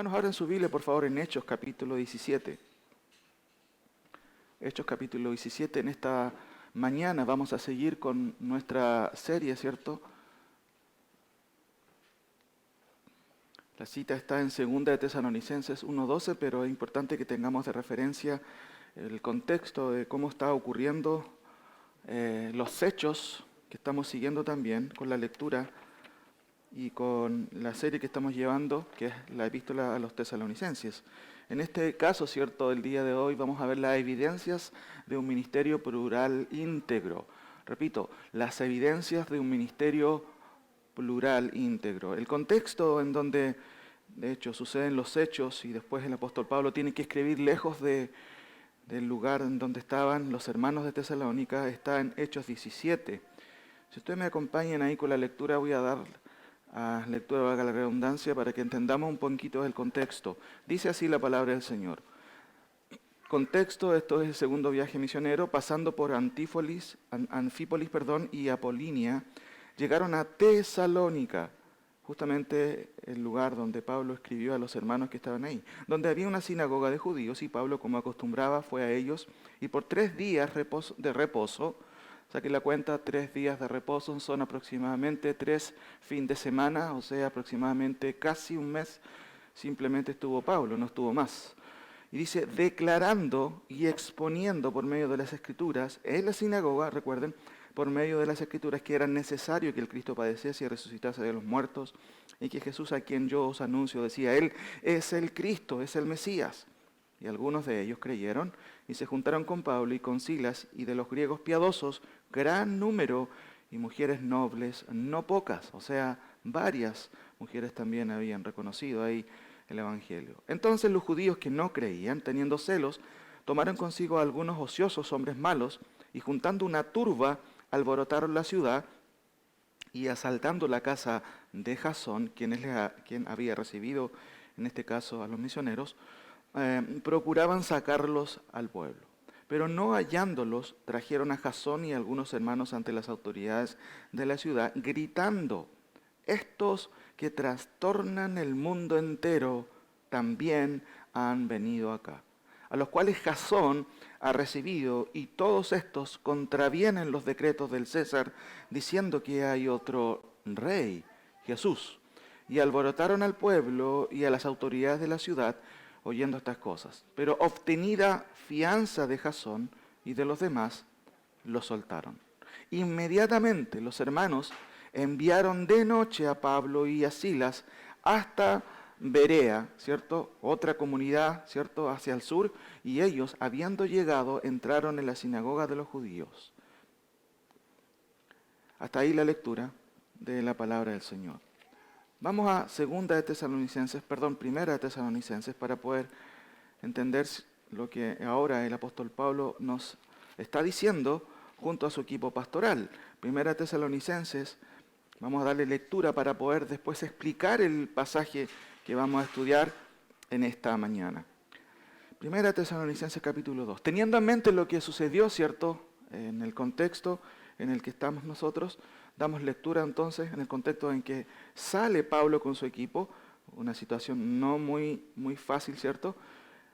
Hermanos, abran su Biblia, por favor, en Hechos capítulo 17. Hechos capítulo 17, en esta mañana vamos a seguir con nuestra serie, ¿cierto? La cita está en 2 de Tesalonicenses 1:12, pero es importante que tengamos de referencia el contexto de cómo está ocurriendo los hechos que estamos siguiendo también con la lectura y con la serie que estamos llevando, que es la epístola a los tesalonicenses. En este caso, ¿cierto?, el día de hoy vamos a ver las evidencias de un ministerio plural íntegro. Repito, las evidencias de un ministerio plural íntegro. El contexto en donde, de hecho, suceden los hechos y después el apóstol Pablo tiene que escribir lejos del lugar en donde estaban los hermanos de Tesalónica está en Hechos 17. Si ustedes me acompañan ahí con la lectura, voy a dar a lectura, valga la redundancia, para que entendamos un poquito el contexto. Dice así la palabra del Señor. Contexto, esto es el segundo viaje misionero, pasando por Anfípolis, y Apolínia, llegaron a Tesalónica, justamente el lugar donde Pablo escribió a los hermanos que estaban ahí, donde había una sinagoga de judíos y Pablo, como acostumbraba, fue a ellos y por 3 días de reposo, saque la cuenta, 3 días de reposo son aproximadamente 3 fines de semana, o sea, aproximadamente casi un mes, simplemente estuvo Pablo, no estuvo más. Y dice, declarando y exponiendo por medio de las Escrituras, en la sinagoga, recuerden, por medio de las Escrituras, que era necesario que el Cristo padeciese y resucitase de los muertos, y que Jesús, a quien yo os anuncio, decía, Él es el Cristo, es el Mesías. Y algunos de ellos creyeron y se juntaron con Pablo y con Silas, y de los griegos piadosos, gran número, y mujeres nobles, no pocas, o sea, varias mujeres también habían reconocido ahí el Evangelio. Entonces los judíos que no creían, teniendo celos, tomaron consigo a algunos ociosos hombres malos, y juntando una turba, alborotaron la ciudad, y asaltando la casa de Jasón, quien había recibido, en este caso, a los misioneros, procuraban sacarlos al pueblo. Pero no hallándolos, trajeron a Jasón y a algunos hermanos ante las autoridades de la ciudad, gritando, estos que trastornan el mundo entero también han venido acá. A los cuales Jasón ha recibido, y todos estos contravienen los decretos del César, diciendo que hay otro rey, Jesús. Y alborotaron al pueblo y a las autoridades de la ciudad, oyendo estas cosas. Pero obtenida fianza de Jasón y de los demás, los soltaron. Inmediatamente los hermanos enviaron de noche a Pablo y a Silas hasta Berea, ¿cierto? Otra comunidad, ¿cierto? Hacia el sur, y ellos, habiendo llegado, entraron en la sinagoga de los judíos. Hasta ahí la lectura de la palabra del Señor. Vamos a Primera de Tesalonicenses, para poder entender lo que ahora el apóstol Pablo nos está diciendo junto a su equipo pastoral. Primera de Tesalonicenses, vamos a darle lectura para poder después explicar el pasaje que vamos a estudiar en esta mañana. Primera de Tesalonicenses capítulo 2. Teniendo en mente lo que sucedió, ¿cierto?, en el contexto en el que estamos nosotros, damos lectura entonces en el contexto en que sale Pablo con su equipo, una situación no muy fácil, ¿cierto?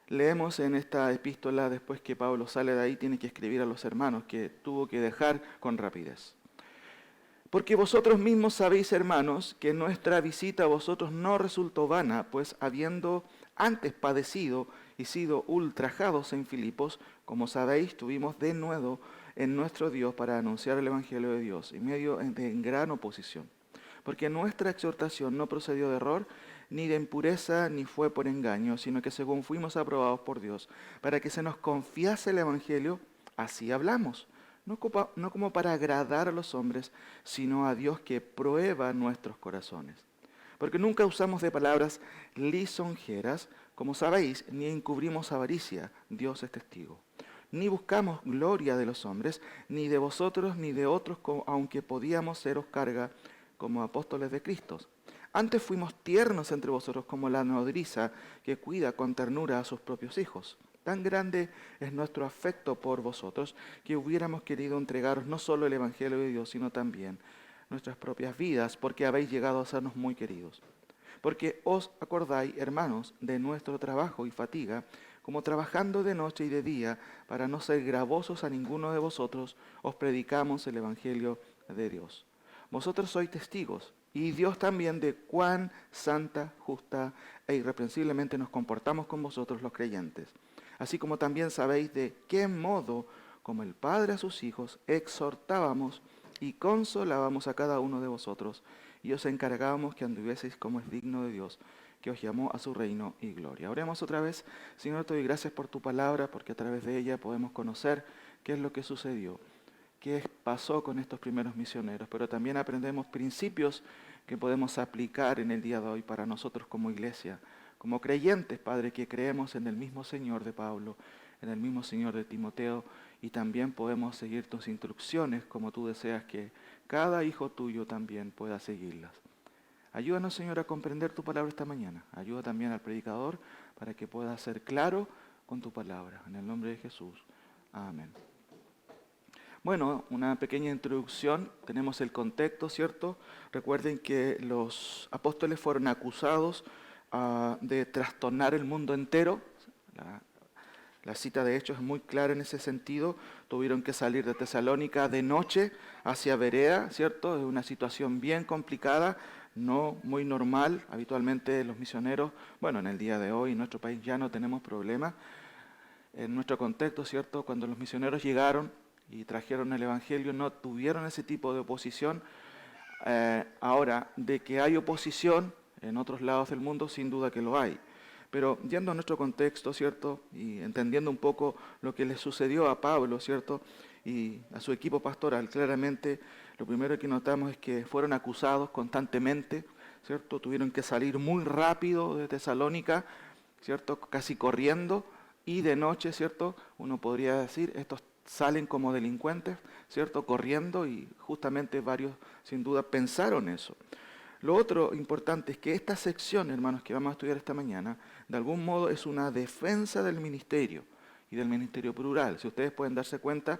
Leemos en esta epístola, después que Pablo sale de ahí, tiene que escribir a los hermanos, que tuvo que dejar con rapidez. Porque vosotros mismos sabéis, hermanos, que nuestra visita a vosotros no resultó vana, pues habiendo antes padecido y sido ultrajados en Filipos, como sabéis, tuvimos de nuevo en nuestro Dios para anunciar el Evangelio de Dios, en medio de gran oposición. Porque nuestra exhortación no procedió de error, ni de impureza, ni fue por engaño, sino que según fuimos aprobados por Dios, para que se nos confiase el Evangelio, así hablamos. No como para agradar a los hombres, sino a Dios que prueba nuestros corazones. Porque nunca usamos de palabras lisonjeras, como sabéis, ni encubrimos avaricia, Dios es testigo. Ni buscamos gloria de los hombres, ni de vosotros, ni de otros, aunque podíamos seros carga como apóstoles de Cristo. Antes fuimos tiernos entre vosotros como la nodriza que cuida con ternura a sus propios hijos. Tan grande es nuestro afecto por vosotros que hubiéramos querido entregaros no solo el Evangelio de Dios, sino también nuestras propias vidas, porque habéis llegado a sernos muy queridos. porque os acordáis, hermanos, de nuestro trabajo y fatiga, como trabajando de noche y de día, para no ser gravosos a ninguno de vosotros, os predicamos el Evangelio de Dios. Vosotros sois testigos, y Dios también, de cuán santa, justa e irreprensiblemente nos comportamos con vosotros los creyentes. Así como también sabéis de qué modo, como el Padre a sus hijos, exhortábamos y consolábamos a cada uno de vosotros, y os encargábamos que anduvieseis como es digno de Dios, que os llamó a su reino y gloria. Oremos otra vez. Señor, te doy gracias por tu palabra, porque a través de ella podemos conocer qué es lo que sucedió, qué pasó con estos primeros misioneros, pero también aprendemos principios que podemos aplicar en el día de hoy para nosotros como iglesia, como creyentes, Padre, que creemos en el mismo Señor de Pablo, en el mismo Señor de Timoteo, y también podemos seguir tus instrucciones como tú deseas que cada hijo tuyo también pueda seguirlas. Ayúdanos, Señor, a comprender tu palabra esta mañana. Ayuda también al predicador para que pueda ser claro con tu palabra. En el nombre de Jesús. Amén. Bueno, una pequeña introducción. Tenemos el contexto, ¿cierto? Recuerden que los apóstoles fueron acusados de trastornar el mundo entero. La cita de Hechos es muy clara en ese sentido. Tuvieron que salir de Tesalónica de noche hacia Berea, ¿cierto? Es una situación bien complicada, no muy normal. Habitualmente los misioneros, bueno, en el día de hoy en nuestro país ya no tenemos problemas. En nuestro contexto, ¿cierto? Cuando los misioneros llegaron y trajeron el Evangelio, no tuvieron ese tipo de oposición. Ahora, de que hay oposición en otros lados del mundo, sin duda que lo hay. Pero yendo a nuestro contexto, ¿cierto? Y entendiendo un poco lo que le sucedió a Pablo, ¿cierto? Y a su equipo pastoral, claramente lo primero que notamos es que fueron acusados constantemente, ¿cierto? Tuvieron que salir muy rápido de Tesalónica, ¿cierto? Casi corriendo, y de noche, ¿cierto? Uno podría decir, estos salen como delincuentes, ¿cierto? Corriendo, y justamente varios sin duda pensaron eso. Lo otro importante es que esta sección, hermanos, que vamos a estudiar esta mañana, de algún modo es una defensa del ministerio y del ministerio plural. Si ustedes pueden darse cuenta,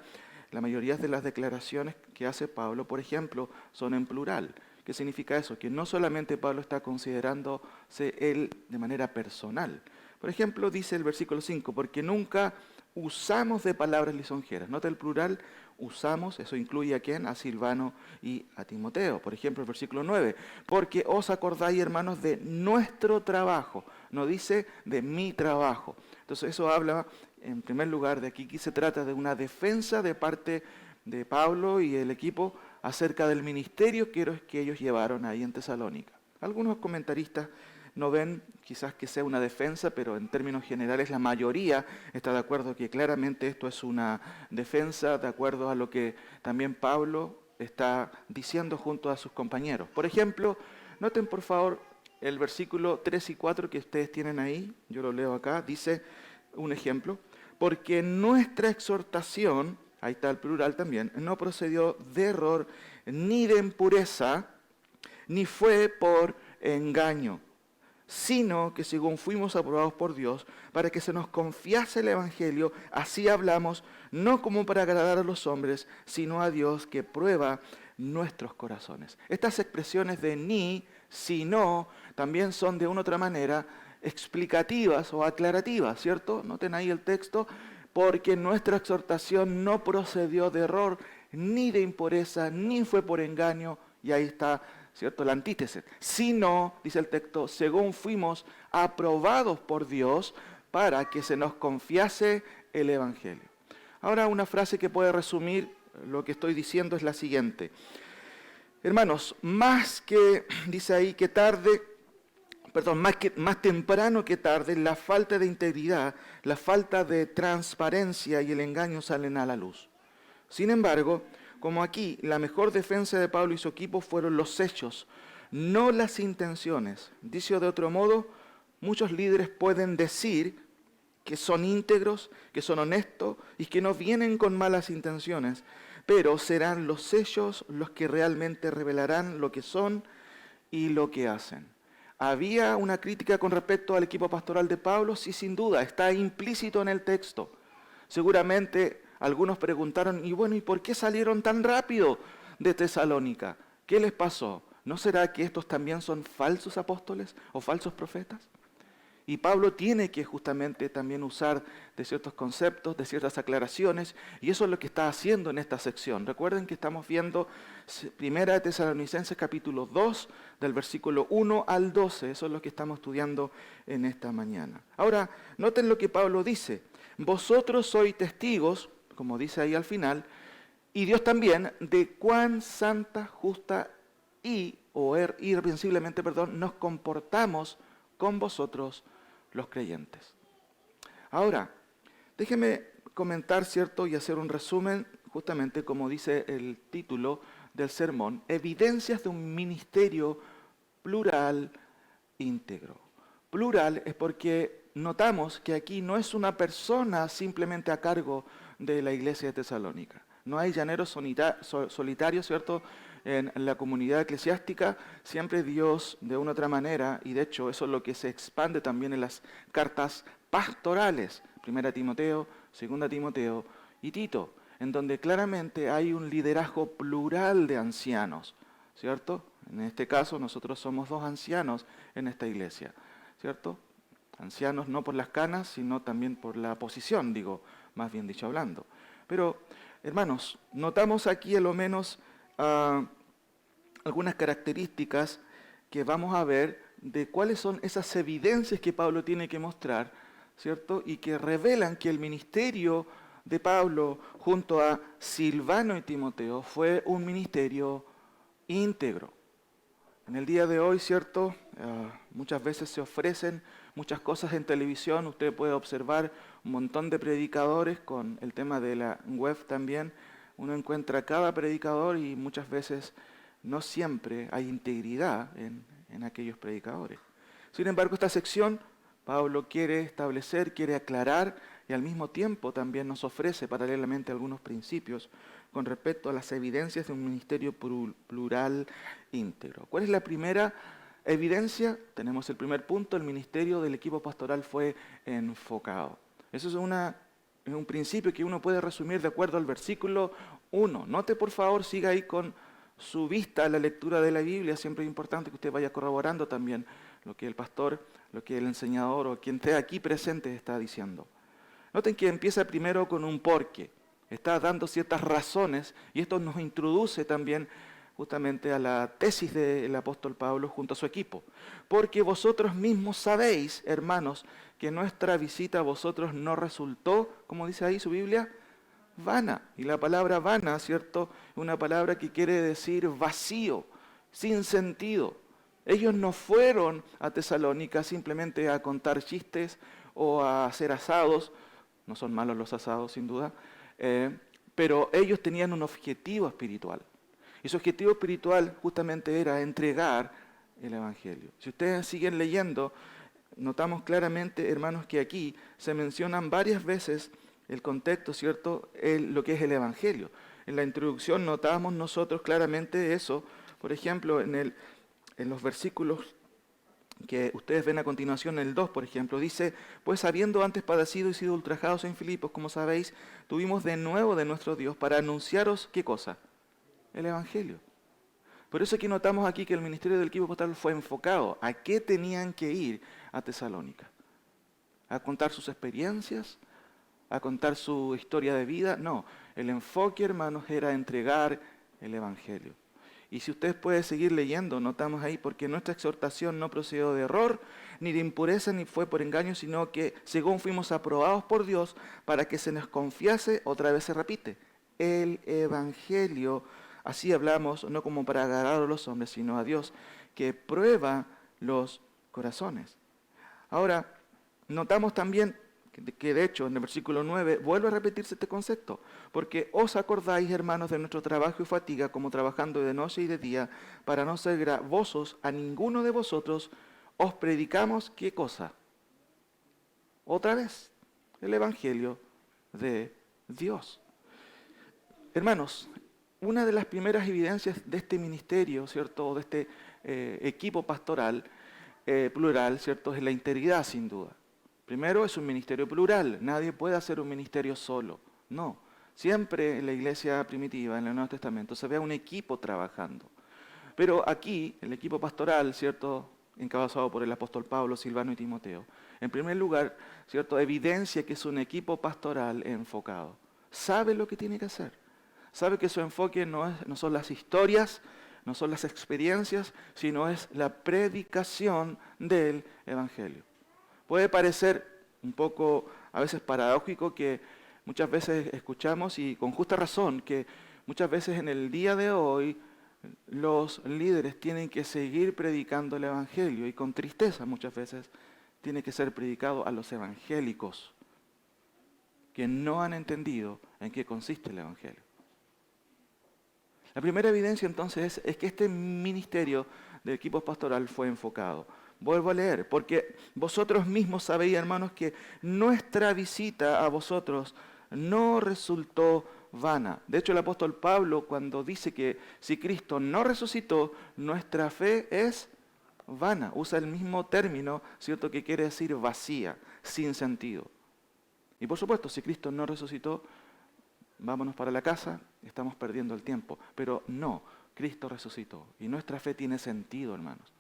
la mayoría de las declaraciones que hace Pablo, por ejemplo, son en plural. ¿Qué significa eso? Que no solamente Pablo está considerándose él de manera personal. Por ejemplo, dice el versículo 5, porque nunca usamos de palabras lisonjeras. Nota el plural, usamos, eso incluye a quién, a Silvano y a Timoteo. Por ejemplo, el versículo 9, porque os acordáis, hermanos, de nuestro trabajo. No dice de mi trabajo. Entonces eso habla, en primer lugar, de aquí se trata de una defensa de parte de Pablo y el equipo acerca del ministerio que ellos llevaron ahí en Tesalónica. Algunos comentaristas no ven quizás que sea una defensa, pero en términos generales la mayoría está de acuerdo que claramente esto es una defensa de acuerdo a lo que también Pablo está diciendo junto a sus compañeros. Por ejemplo, noten por favor el versículo 3 y 4 que ustedes tienen ahí, yo lo leo acá, dice un ejemplo, porque nuestra exhortación, ahí está el plural también, no procedió de error ni de impureza, ni fue por engaño, sino que según fuimos aprobados por Dios, para que se nos confiase el Evangelio, así hablamos, no como para agradar a los hombres, sino a Dios que prueba nuestros corazones. Estas expresiones de ni, si no, también son de una u otra manera explicativas o aclarativas, ¿cierto? Noten ahí el texto, porque nuestra exhortación no procedió de error, ni de impureza, ni fue por engaño, y ahí está, ¿cierto? La antítesis. Sino, dice el texto, según fuimos aprobados por Dios para que se nos confiase el Evangelio. Ahora una frase que puede resumir lo que estoy diciendo es la siguiente. Hermanos, más que, dice ahí, que tarde, más temprano que tarde, la falta de integridad, la falta de transparencia y el engaño salen a la luz. Sin embargo, como aquí, la mejor defensa de Pablo y su equipo fueron los hechos, no las intenciones. Dicho de otro modo, muchos líderes pueden decir que son íntegros, que son honestos y que no vienen con malas intenciones, pero serán los hechos los que realmente revelarán lo que son y lo que hacen. ¿Había una crítica con respecto al equipo pastoral de Pablo? Sí, sin duda, está implícito en el texto. Seguramente algunos preguntaron, ¿y por qué salieron tan rápido de Tesalónica? ¿Qué les pasó? ¿No será que estos también son falsos apóstoles o falsos profetas? Y Pablo tiene que justamente también usar de ciertos conceptos, de ciertas aclaraciones, y eso es lo que está haciendo en esta sección. Recuerden que estamos viendo 1 de Tesalonicenses capítulo 2, del versículo 1 al 12, eso es lo que estamos estudiando en esta mañana. Ahora, noten lo que Pablo dice: vosotros sois testigos, como dice ahí al final, y Dios también, de cuán santa, justa o irreprensiblemente, nos comportamos con vosotros los creyentes. Ahora, déjeme comentar, ¿cierto?, y hacer un resumen, justamente como dice el título del sermón: evidencias de un ministerio plural, íntegro. Plural es porque notamos que aquí no es una persona simplemente a cargo de la iglesia de Tesalónica. No hay llaneros solitarios, ¿cierto?, en la comunidad eclesiástica. Siempre Dios, de una u otra manera, y de hecho eso es lo que se expande también en las cartas pastorales, 1 Timoteo, 2 Timoteo y Tito, en donde claramente hay un liderazgo plural de ancianos, ¿cierto? En este caso nosotros somos 2 ancianos en esta iglesia, ¿cierto? Ancianos no por las canas, sino también por la posición, más bien dicho hablando. Pero, hermanos, notamos aquí a lo menos algunas características que vamos a ver de cuáles son esas evidencias que Pablo tiene que mostrar, ¿cierto? Y que revelan que el ministerio de Pablo junto a Silvano y Timoteo fue un ministerio íntegro. En el día de hoy, ¿cierto? Muchas veces se ofrecen muchas cosas en televisión. Usted puede observar un montón de predicadores con el tema de la web también. Uno encuentra cada predicador y muchas veces no siempre hay integridad en aquellos predicadores. Sin embargo, esta sección Pablo quiere establecer, quiere aclarar y al mismo tiempo también nos ofrece paralelamente algunos principios con respecto a las evidencias de un ministerio plural íntegro. ¿Cuál es la primera evidencia? Tenemos el primer punto: el ministerio del equipo pastoral fue enfocado. Eso es un principio que uno puede resumir de acuerdo al versículo 1. Note por favor, siga ahí con su vista a la lectura de la Biblia. Siempre es importante que usted vaya corroborando también lo que el pastor, lo que el enseñador o quien esté aquí presente está diciendo. Noten que empieza primero con un porqué. Está dando ciertas razones y esto nos introduce también justamente a la tesis del apóstol Pablo junto a su equipo. Porque vosotros mismos sabéis, hermanos, que nuestra visita a vosotros no resultó, como dice ahí su Biblia, vana. Y la palabra vana, ¿cierto?, es una palabra que quiere decir vacío, sin sentido. Ellos no fueron a Tesalónica simplemente a contar chistes o a hacer asados. No son malos los asados, sin duda. Pero ellos tenían un objetivo espiritual. Y su objetivo espiritual justamente era entregar el Evangelio. Si ustedes siguen leyendo, notamos claramente, hermanos, que aquí se mencionan varias veces el contexto, ¿cierto?, lo que es el Evangelio. En la introducción notamos nosotros claramente eso. Por ejemplo, en los versículos que ustedes ven a continuación, el 2, por ejemplo, dice: pues habiendo antes padecido y sido ultrajados en Filipos, como sabéis, tuvimos de nuevo de nuestro Dios para anunciaros, ¿qué cosa? El Evangelio. Por eso aquí notamos aquí que el ministerio del equipo pastoral fue enfocado. ¿A qué tenían que ir a Tesalónica? ¿A contar sus experiencias? ¿A contar su historia de vida? No, el enfoque, hermanos, era entregar el Evangelio. Y si ustedes pueden seguir leyendo, notamos ahí: porque nuestra exhortación no procedió de error, ni de impureza, ni fue por engaño, sino que según fuimos aprobados por Dios, para que se nos confiase, otra vez se repite, el Evangelio. Así hablamos, no como para agradar a los hombres, sino a Dios, que prueba los corazones. Ahora, notamos también que de hecho en el versículo 9 vuelve a repetirse este concepto: porque os acordáis, hermanos, de nuestro trabajo y fatiga, como trabajando de noche y de día, para no ser gravosos a ninguno de vosotros, os predicamos, ¿qué cosa? Otra vez, el Evangelio de Dios. Hermanos, una de las primeras evidencias de este ministerio, ¿cierto?, de este equipo pastoral plural, ¿cierto?, es la integridad, sin duda. Primero, es un ministerio plural. Nadie puede hacer un ministerio solo. No. Siempre en la iglesia primitiva, en el Nuevo Testamento, se ve un equipo trabajando. Pero aquí, el equipo pastoral, ¿cierto?, encabezado por el apóstol Pablo, Silvano y Timoteo, en primer lugar, ¿cierto?, evidencia que es un equipo pastoral enfocado. Sabe lo que tiene que hacer. Sabe que su enfoque no son las historias, no son las experiencias, sino es la predicación del Evangelio. Puede parecer un poco a veces paradójico que muchas veces escuchamos, y con justa razón, que muchas veces en el día de hoy los líderes tienen que seguir predicando el Evangelio, y con tristeza muchas veces tiene que ser predicado a los evangélicos que no han entendido en qué consiste el Evangelio. La primera evidencia entonces es que este ministerio de equipo pastoral fue enfocado. Vuelvo a leer, porque vosotros mismos sabéis, hermanos, que nuestra visita a vosotros no resultó vana. De hecho, el apóstol Pablo, cuando dice que si Cristo no resucitó, nuestra fe es vana. Usa el mismo término, ¿cierto?, que quiere decir vacía, sin sentido. Y por supuesto, si Cristo no resucitó, vámonos para la casa, estamos perdiendo el tiempo. Pero no, Cristo resucitó y nuestra fe tiene sentido, hermanos.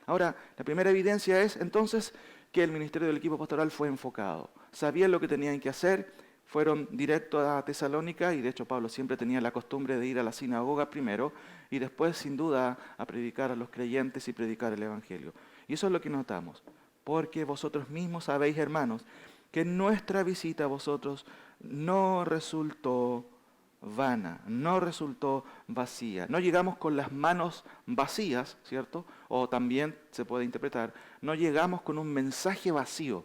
Ahora, la primera evidencia es entonces que el ministerio del equipo pastoral fue enfocado. Sabían lo que tenían que hacer, fueron directo a Tesalónica, y de hecho Pablo siempre tenía la costumbre de ir a la sinagoga primero y después sin duda a predicar a los creyentes y predicar el Evangelio. Y eso es lo que notamos. Porque vosotros mismos sabéis, hermanos, que nuestra visita a vosotros no resultó vana, no resultó vacía. No llegamos con las manos vacías, ¿cierto? O también se puede interpretar, no llegamos con un mensaje vacío,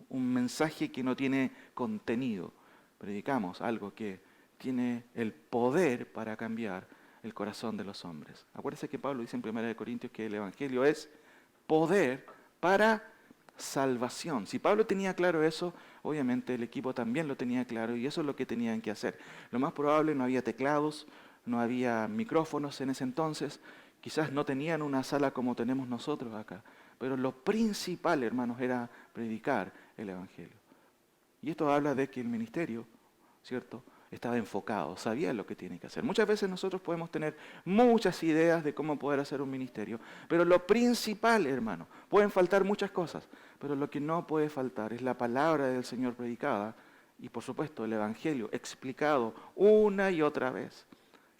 un mensaje que no tiene contenido. Predicamos algo que tiene el poder para cambiar el corazón de los hombres. Acuérdense que Pablo dice en 1 Corintios que el Evangelio es poder para salvación. Si Pablo tenía claro eso, obviamente el equipo también lo tenía claro, y eso es lo que tenían que hacer. Lo más probable, no había teclados, no había micrófonos en ese entonces, quizás no tenían una sala como tenemos nosotros acá, pero lo principal, hermanos, era predicar el Evangelio. Y esto habla de que el ministerio, ¿cierto?, estaba enfocado, sabía lo que tiene que hacer. Muchas veces nosotros podemos tener muchas ideas de cómo poder hacer un ministerio, pero lo principal, hermano, pueden faltar muchas cosas, pero lo que no puede faltar es la palabra del Señor predicada y, por supuesto, el Evangelio explicado una y otra vez,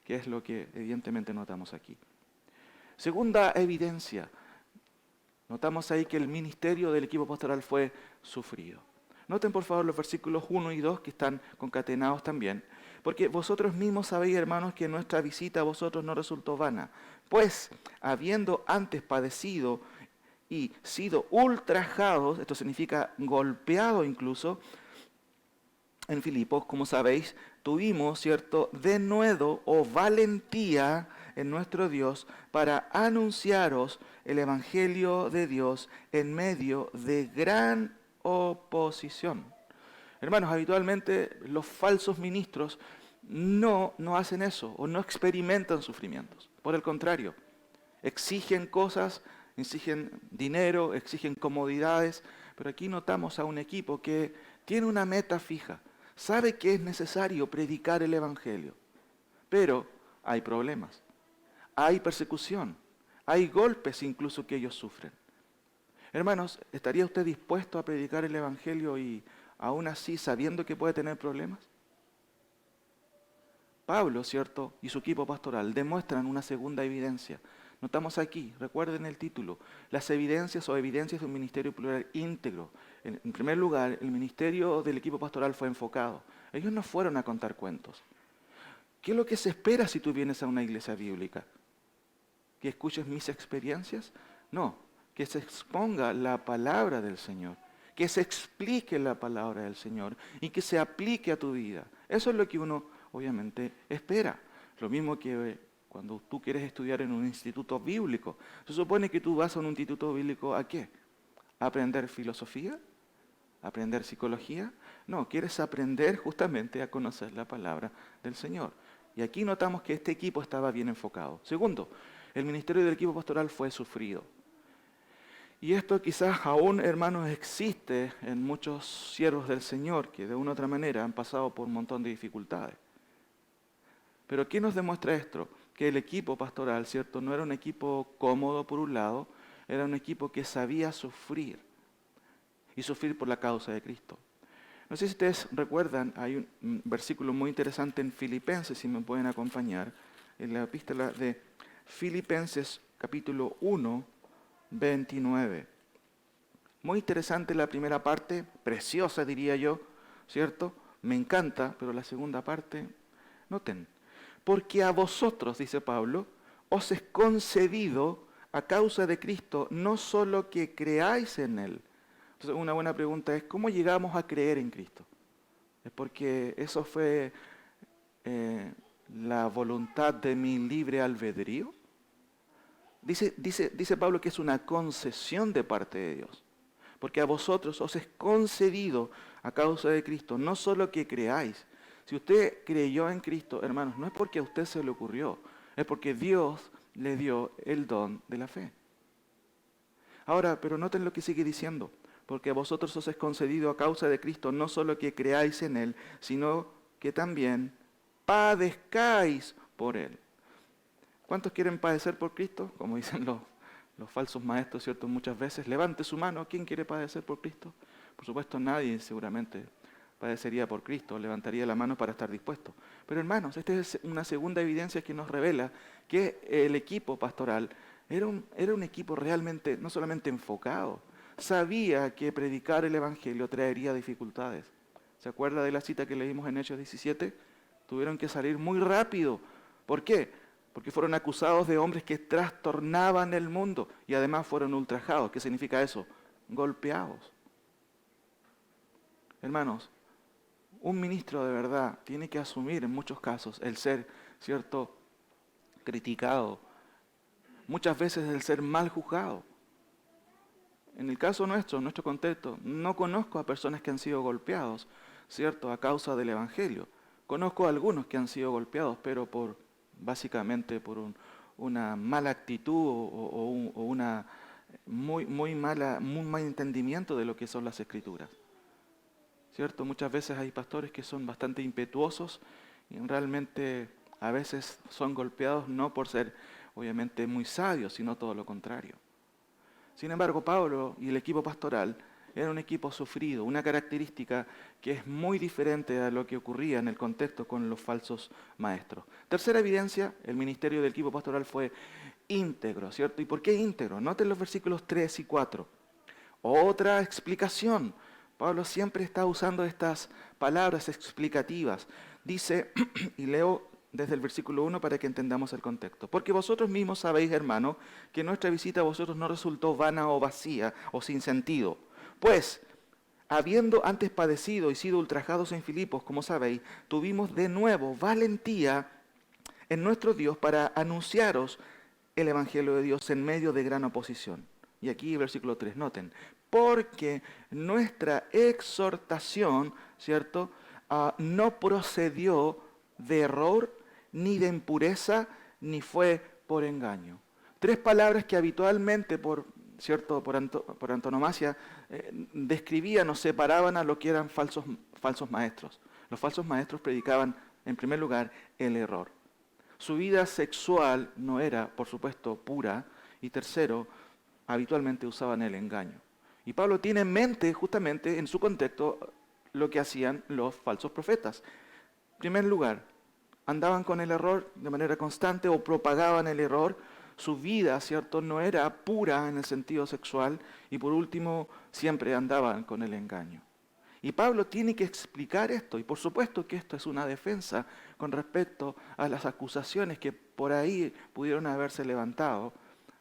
que es lo que evidentemente notamos aquí. Segunda evidencia, notamos ahí que el ministerio del equipo pastoral fue sufrido. Noten por favor los versículos 1 y 2 que están concatenados también. Porque vosotros mismos sabéis, hermanos, que nuestra visita a vosotros no resultó vana. Pues, habiendo antes padecido y sido ultrajados, esto significa golpeado incluso, en Filipos, como sabéis, tuvimos, ¿cierto?, denuedo o valentía en nuestro Dios para anunciaros el Evangelio de Dios en medio de gran oposición. Hermanos, habitualmente los falsos ministros no hacen eso o no experimentan sufrimientos. Por el contrario, exigen cosas, exigen dinero, exigen comodidades, pero aquí notamos a un equipo que tiene una meta fija, sabe que es necesario predicar el Evangelio, pero hay problemas, hay persecución, hay golpes incluso que ellos sufren. Hermanos, ¿estaría usted dispuesto a predicar el Evangelio y aún así sabiendo que puede tener problemas? Pablo, ¿cierto?, y su equipo pastoral demuestran una segunda evidencia. Notamos aquí, recuerden el título, las evidencias o evidencias de un ministerio plural íntegro. En primer lugar, el ministerio del equipo pastoral fue enfocado. Ellos no fueron a contar cuentos. ¿Qué es lo que se espera si tú vienes a una iglesia bíblica? ¿Que escuches mis experiencias? No, que se exponga la palabra del Señor, que se explique la palabra del Señor y que se aplique a tu vida. Eso es lo que uno obviamente espera. Lo mismo que cuando tú quieres estudiar en un instituto bíblico. Se supone que tú vas a un instituto bíblico ¿a qué? ¿A aprender filosofía? ¿A aprender psicología? No, quieres aprender justamente a conocer la palabra del Señor. Y aquí notamos que este equipo estaba bien enfocado. Segundo, el ministerio del equipo pastoral fue sufrido. Y esto quizás aún, hermanos, existe en muchos siervos del Señor que de una u otra manera han pasado por un montón de dificultades. Pero ¿qué nos demuestra esto? que el equipo pastoral, ¿cierto? No era un equipo cómodo por un lado, era un equipo que sabía sufrir y sufrir por la causa de Cristo. No sé si ustedes recuerdan, hay un versículo muy interesante en Filipenses, si me pueden acompañar, en la epístola de Filipenses capítulo 1, 29. Muy interesante la primera parte, preciosa diría yo, ¿cierto? Me encanta, pero la segunda parte, noten, porque a vosotros, dice Pablo, os es concedido a causa de Cristo no solo que creáis en Él. Entonces, una buena pregunta es, ¿cómo llegamos a creer en Cristo? ¿Es porque eso fue la voluntad de mi libre albedrío? Dice Pablo que es una concesión de parte de Dios. Porque a vosotros os es concedido a causa de Cristo, no solo que creáis. Si usted creyó en Cristo, hermanos, no es porque a usted se le ocurrió, es porque Dios le dio el don de la fe. Ahora, pero noten lo que sigue diciendo, porque a vosotros os es concedido a causa de Cristo, no solo que creáis en Él, sino que también padezcáis por Él. ¿Cuántos quieren padecer por Cristo? Como dicen los falsos maestros, ¿cierto? Muchas veces, levante su mano, ¿quién quiere padecer por Cristo? Por supuesto nadie seguramente padecería por Cristo, levantaría la mano para estar dispuesto. Pero hermanos, esta es una segunda evidencia que nos revela que el equipo pastoral era un equipo realmente, no solamente enfocado, sabía que predicar el Evangelio traería dificultades. ¿Se acuerda de la cita que leímos en Hechos 17? Tuvieron que salir muy rápido. ¿Por qué? Porque fueron acusados de hombres que trastornaban el mundo y además fueron ultrajados. ¿Qué significa eso? Golpeados. Hermanos, un ministro de verdad tiene que asumir en muchos casos el ser, ¿cierto?, criticado. Muchas veces el ser mal juzgado. En el caso nuestro, en nuestro contexto, no conozco a personas que han sido golpeados, ¿cierto?, a causa del Evangelio. Conozco a algunos que han sido golpeados, pero básicamente por una mala actitud o una muy mal entendimiento de lo que son las Escrituras. ¿Cierto? Muchas veces hay pastores que son bastante impetuosos y realmente a veces son golpeados no por ser obviamente muy sabios, sino todo lo contrario. Sin embargo, Pablo y el equipo pastoral era un equipo sufrido, una característica que es muy diferente a lo que ocurría en el contexto con los falsos maestros. Tercera evidencia, el ministerio del equipo pastoral fue íntegro, ¿cierto? ¿Y por qué íntegro? Noten los versículos 3 y 4. Otra explicación. Pablo siempre está usando estas palabras explicativas. Dice, y leo desde el versículo 1 para que entendamos el contexto. Porque vosotros mismos sabéis, hermano, que nuestra visita a vosotros no resultó vana o vacía o sin sentido. Pues, habiendo antes padecido y sido ultrajados en Filipos, como sabéis, tuvimos de nuevo valentía en nuestro Dios para anunciaros el Evangelio de Dios en medio de gran oposición. Y aquí versículo 3, noten, porque nuestra exhortación, ¿cierto?, no procedió de error, ni de impureza, ni fue por engaño. Tres palabras que habitualmente, ¿cierto?, por antonomasia, describían o separaban a lo que eran falsos maestros. Los falsos maestros predicaban, en primer lugar, el error. Su vida sexual no era, por supuesto, pura. Y tercero, habitualmente usaban el engaño. Y Pablo tiene en mente, justamente en su contexto, lo que hacían los falsos profetas. En primer lugar, andaban con el error de manera constante o propagaban el error. Su vida, ¿cierto?, no era pura en el sentido sexual. Y por último, siempre andaban con el engaño. Y Pablo tiene que explicar esto. Y por supuesto que esto es una defensa con respecto a las acusaciones que por ahí pudieron haberse levantado,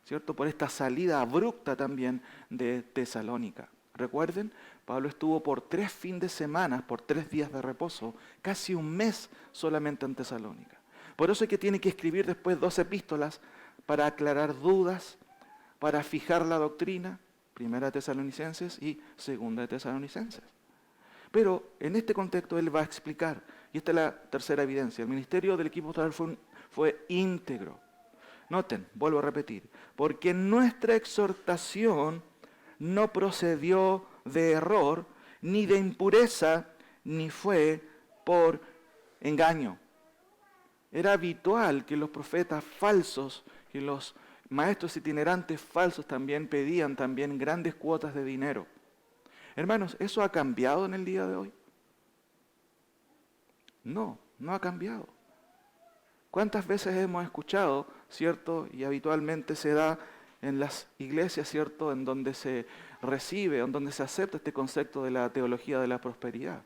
¿cierto?, por esta salida abrupta también de Tesalónica. Recuerden, Pablo estuvo por 3 fines de semana, por 3 días de reposo, casi un mes solamente en Tesalónica. Por eso es que tiene que escribir después 2 epístolas para aclarar dudas, para fijar la doctrina, primera de Tesalonicenses y segunda de Tesalonicenses. Pero en este contexto él va a explicar, y esta es la tercera evidencia, el ministerio del equipo pastoral fue íntegro. Noten, vuelvo a repetir, porque nuestra exhortación no procedió de error, ni de impureza, ni fue por engaño. Era habitual que los profetas falsos, que los maestros itinerantes falsos también pedían también grandes cuotas de dinero. Hermanos, ¿eso ha cambiado en el día de hoy? No, no ha cambiado. ¿Cuántas veces hemos escuchado, cierto? Y habitualmente se da en las iglesias, cierto, en donde se recibe, en donde se acepta este concepto de la teología de la prosperidad.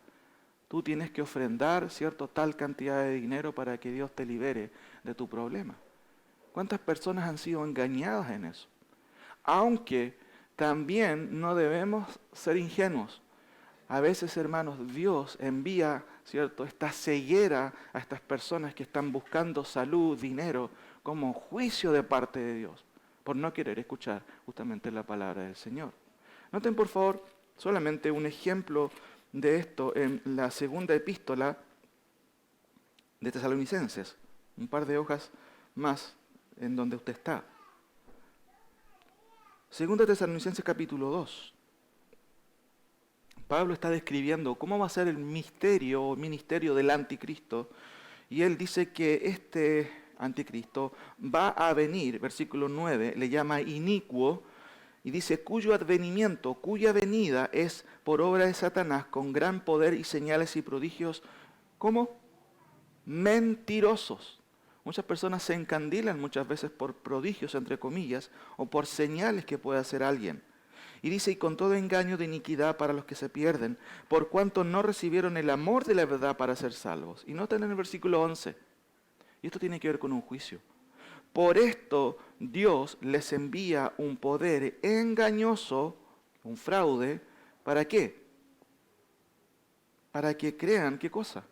Tú tienes que ofrendar, cierto, tal cantidad de dinero para que Dios te libere de tu problema. ¿Cuántas personas han sido engañadas en eso? Aunque también no debemos ser ingenuos. A veces, hermanos, Dios envía, ¿cierto?, esta ceguera a estas personas que están buscando salud, dinero, como juicio de parte de Dios, por no querer escuchar justamente la palabra del Señor. Noten, por favor, solamente un ejemplo de esto en la segunda epístola de Tesalonicenses. Un par de hojas más en donde usted está. Segunda Tesalonicenses capítulo 2. Pablo está describiendo cómo va a ser el misterio o ministerio del anticristo, y él dice que este anticristo va a venir, versículo 9, le llama inicuo, y dice cuyo advenimiento, cuya venida es por obra de Satanás con gran poder y señales y prodigios, ¿cómo? Mentirosos. Muchas personas se encandilan muchas veces por prodigios, entre comillas, o por señales que puede hacer alguien. Y dice, y con todo engaño de iniquidad para los que se pierden, por cuanto no recibieron el amor de la verdad para ser salvos. Y noten en el versículo 11, y esto tiene que ver con un juicio. Por esto Dios les envía un poder engañoso, un fraude, ¿para qué? Para que crean, ¿qué cosa?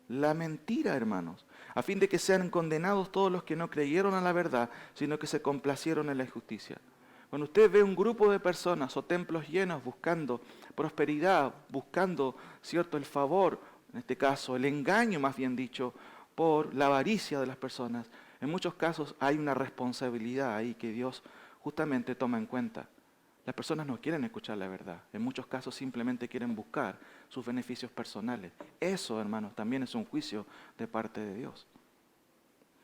La mentira, hermanos, a fin de que sean condenados todos los que no creyeron a la verdad, sino que se complacieron en la injusticia. Cuando usted ve un grupo de personas o templos llenos buscando prosperidad, buscando, cierto, el favor, en este caso el engaño más bien dicho, por la avaricia de las personas, en muchos casos hay una responsabilidad ahí que Dios justamente toma en cuenta. Las personas no quieren escuchar la verdad, en muchos casos simplemente quieren buscar sus beneficios personales. Eso, hermanos, también es un juicio de parte de Dios.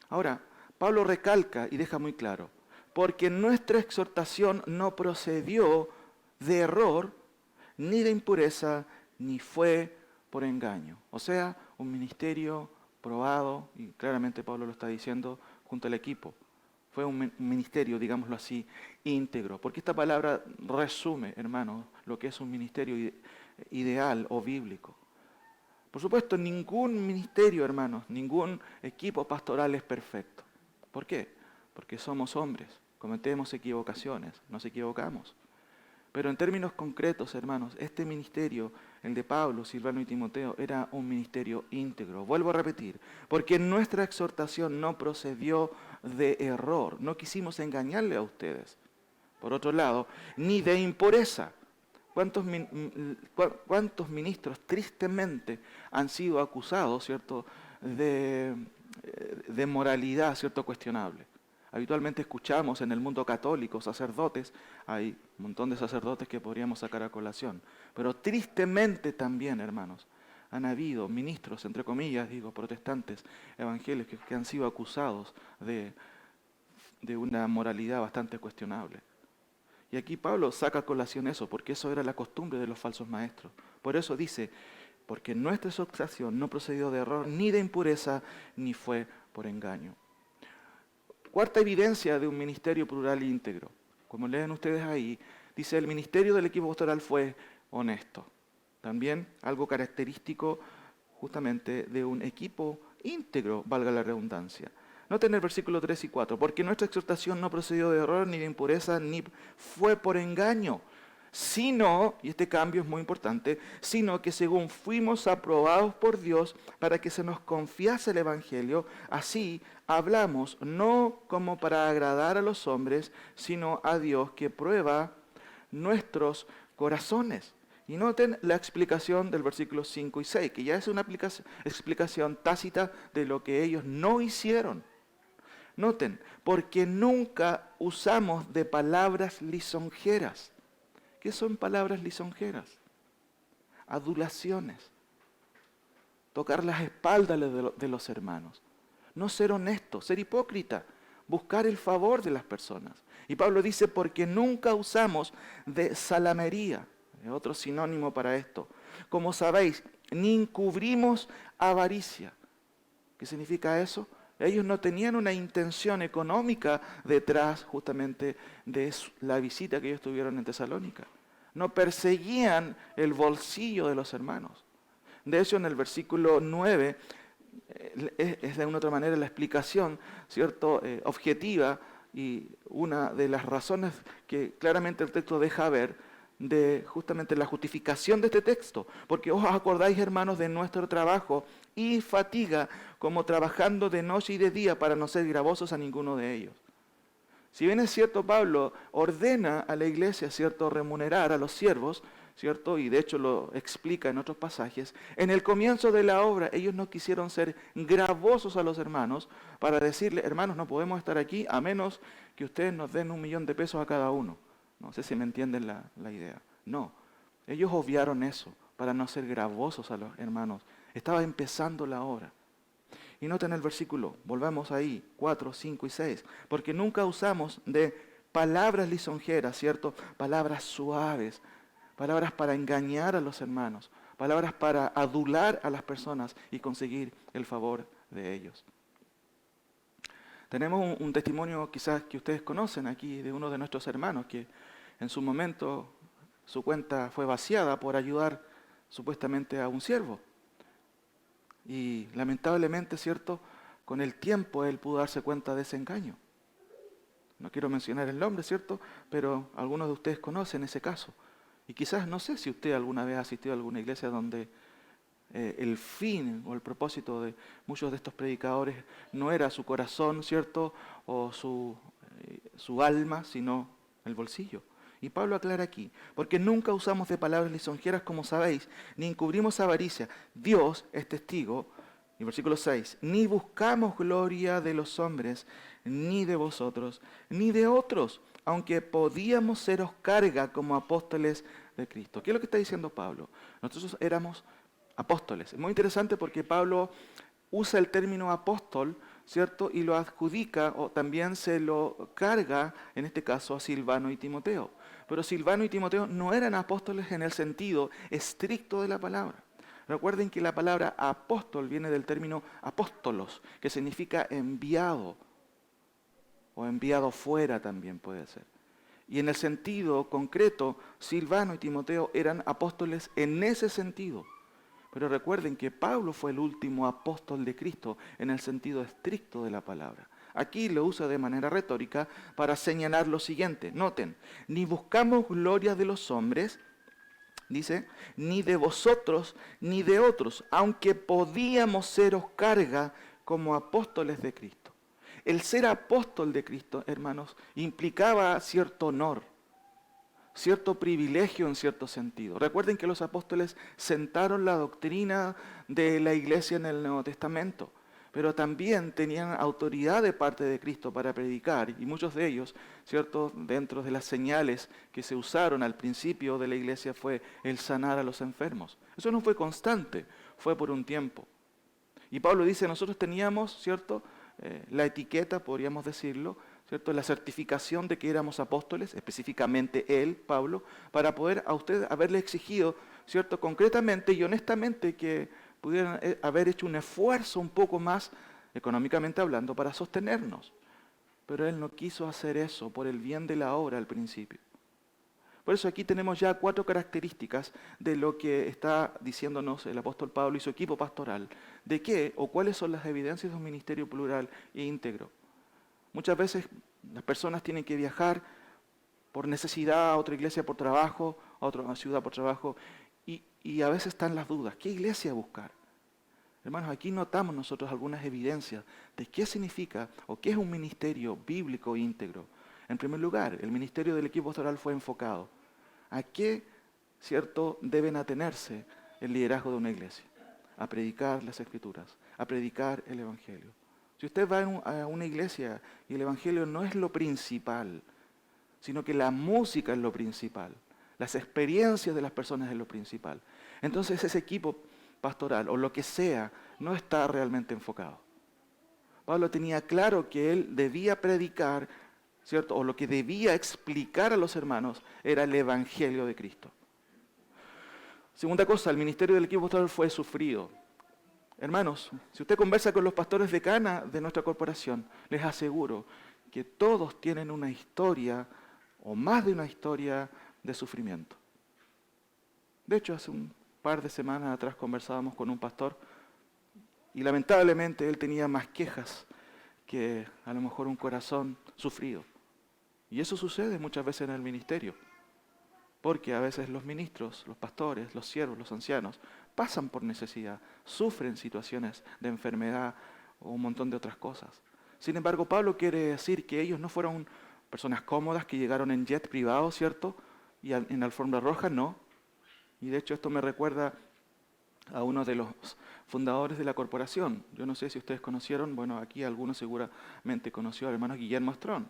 Ahora, Pablo recalca y deja muy claro, porque nuestra exhortación no procedió de error, ni de impureza, ni fue por engaño. O sea, un ministerio probado, y claramente Pablo lo está diciendo junto al equipo. Fue un ministerio, digámoslo así, íntegro. Porque esta palabra resume, hermanos, lo que es un ministerio ideal o bíblico. Por supuesto, ningún ministerio, hermanos, ningún equipo pastoral es perfecto. ¿Por qué? Porque somos hombres, cometemos equivocaciones, nos equivocamos. Pero en términos concretos, hermanos, este ministerio, el de Pablo, Silvano y Timoteo, era un ministerio íntegro. Vuelvo a repetir, porque nuestra exhortación no procedió de error, no quisimos engañarle a ustedes. Por otro lado, ni de impureza. ¿Cuántos ministros tristemente han sido acusados, cierto, de moralidad, cierto, cuestionable? Habitualmente escuchamos en el mundo católico sacerdotes, hay un montón de sacerdotes que podríamos sacar a colación, pero tristemente también, hermanos, han habido ministros, entre comillas, digo, protestantes, evangélicos, que han sido acusados de una moralidad bastante cuestionable. Y aquí Pablo saca a colación eso, porque eso era la costumbre de los falsos maestros. Por eso dice, porque nuestra exhortación no procedió de error, ni de impureza, ni fue por engaño. Cuarta evidencia de un ministerio plural e íntegro. Como leen ustedes ahí, dice el ministerio del equipo pastoral fue honesto. También algo característico justamente de un equipo íntegro, valga la redundancia. Noten el versículo 3 y 4, porque nuestra exhortación no procedió de error, ni de impureza, ni fue por engaño, sino, y este cambio es muy importante, sino que según fuimos aprobados por Dios para que se nos confiase el Evangelio, así hablamos, no como para agradar a los hombres, sino a Dios que prueba nuestros corazones. Y noten la explicación del versículo 5 y 6, que ya es una explicación tácita de lo que ellos no hicieron. Noten, porque nunca usamos de palabras lisonjeras. ¿Qué son palabras lisonjeras? Adulaciones. Tocar las espaldas de los hermanos. no ser honesto, ser hipócrita, buscar el favor de las personas. Y Pablo dice, porque nunca usamos de salamería, es otro sinónimo para esto. Como sabéis, ni encubrimos avaricia. ¿Qué significa eso? Ellos no tenían una intención económica detrás justamente de la visita que ellos tuvieron en Tesalónica. No perseguían el bolsillo de los hermanos. De hecho, en el versículo 9 es de una otra manera la explicación, ¿cierto?, objetiva, y una de las razones que claramente el texto deja ver de justamente la justificación de este texto. Porque os acordáis, hermanos, de nuestro trabajo y fatiga, como trabajando de noche y de día para no ser gravosos a ninguno de ellos. Si bien es cierto, Pablo ordena a la iglesia, ¿cierto?, remunerar a los siervos, ¿cierto?, y de hecho lo explica en otros pasajes, en el comienzo de la obra ellos no quisieron ser gravosos a los hermanos para decirle, hermanos, no podemos estar aquí a menos que ustedes nos den $1.000.000 a cada uno. No sé si me entienden la idea. No, ellos obviaron eso para no ser gravosos a los hermanos. Estaba empezando la obra. Y noten el versículo, volvamos ahí, 4, 5 y 6, porque nunca usamos de palabras lisonjeras, ¿cierto? Palabras suaves, palabras para engañar a los hermanos, palabras para adular a las personas y conseguir el favor de ellos. Tenemos un testimonio quizás que ustedes conocen aquí de uno de nuestros hermanos que en su momento su cuenta fue vaciada por ayudar supuestamente a un siervo. Y lamentablemente, ¿cierto?, con el tiempo él pudo darse cuenta de ese engaño. No quiero mencionar el nombre, ¿cierto?, pero algunos de ustedes conocen ese caso. Y quizás, no sé si usted alguna vez ha asistido a alguna iglesia donde el fin o el propósito de muchos de estos predicadores no era su corazón, ¿cierto?, o su alma, sino el bolsillo. Y Pablo aclara aquí, porque nunca usamos de palabras lisonjeras, como sabéis, ni encubrimos avaricia. Dios es testigo, y versículo 6, ni buscamos gloria de los hombres, ni de vosotros, ni de otros, aunque podíamos seros carga como apóstoles de Cristo. ¿Qué es lo que está diciendo Pablo? Nosotros éramos apóstoles. Es muy interesante porque Pablo usa el término apóstol, ¿cierto?, y lo adjudica o también se lo carga, en este caso, a Silvano y Timoteo. Pero Silvano y Timoteo no eran apóstoles en el sentido estricto de la palabra. Recuerden que la palabra apóstol viene del término apóstolos, que significa enviado, o enviado fuera también puede ser. Y en el sentido concreto, Silvano y Timoteo eran apóstoles en ese sentido. Pero recuerden que Pablo fue el último apóstol de Cristo en el sentido estricto de la palabra. Aquí lo usa de manera retórica para señalar lo siguiente. Noten, ni buscamos gloria de los hombres, dice, ni de vosotros, ni de otros, aunque podíamos seros carga como apóstoles de Cristo. El ser apóstol de Cristo, hermanos, implicaba cierto honor, cierto privilegio en cierto sentido. Recuerden que los apóstoles sentaron la doctrina de la iglesia en el Nuevo Testamento, pero también tenían autoridad de parte de Cristo para predicar, y muchos de ellos, ¿cierto?, dentro de las señales que se usaron al principio de la iglesia fue el sanar a los enfermos. Eso no fue constante, fue por un tiempo. Y Pablo dice, nosotros teníamos, ¿cierto?, la etiqueta, podríamos decirlo, ¿cierto?, la certificación de que éramos apóstoles, específicamente él, Pablo, para poder a ustedes haberle exigido, ¿cierto?, concretamente y honestamente que pudieran haber hecho un esfuerzo un poco más, económicamente hablando, para sostenernos. Pero él no quiso hacer eso por el bien de la obra al principio. Por eso aquí tenemos ya 4 características de lo que está diciéndonos el apóstol Pablo y su equipo pastoral, de qué o cuáles son las evidencias de un ministerio plural e íntegro. Muchas veces las personas tienen que viajar por necesidad a otra iglesia por trabajo, a otra ciudad por trabajo, y a veces están las dudas, ¿qué iglesia buscar? Hermanos, aquí notamos nosotros algunas evidencias de qué significa o qué es un ministerio bíblico íntegro. En primer lugar, el ministerio del equipo pastoral fue enfocado. ¿A qué, cierto, deben atenerse el liderazgo de una iglesia? A predicar las Escrituras, a predicar el Evangelio. Si usted va a una iglesia y el Evangelio no es lo principal, sino que la música es lo principal, las experiencias de las personas es lo principal, entonces ese equipo pastoral o lo que sea no está realmente enfocado. Pablo tenía claro que él debía predicar, ¿cierto? O lo que debía explicar a los hermanos era el Evangelio de Cristo. Segunda cosa, el ministerio del equipo pastoral fue sufrido. Hermanos, si usted conversa con los pastores de Cana de nuestra corporación, les aseguro que todos tienen una historia, o más de una historia, de sufrimiento. De hecho, hace un par de semanas atrás conversábamos con un pastor y lamentablemente él tenía más quejas que a lo mejor un corazón sufrido. Y eso sucede muchas veces en el ministerio, porque a veces los ministros, los pastores, los siervos, los ancianos, pasan por necesidad, sufren situaciones de enfermedad o un montón de otras cosas. Sin embargo, Pablo quiere decir que ellos no fueron personas cómodas que llegaron en jet privado, ¿cierto? Y en alfombra roja, no. Y de hecho esto me recuerda a uno de los fundadores de la corporación. Yo no sé si ustedes conocieron, bueno, aquí algunos seguramente conoció al hermano Guillermo Strón.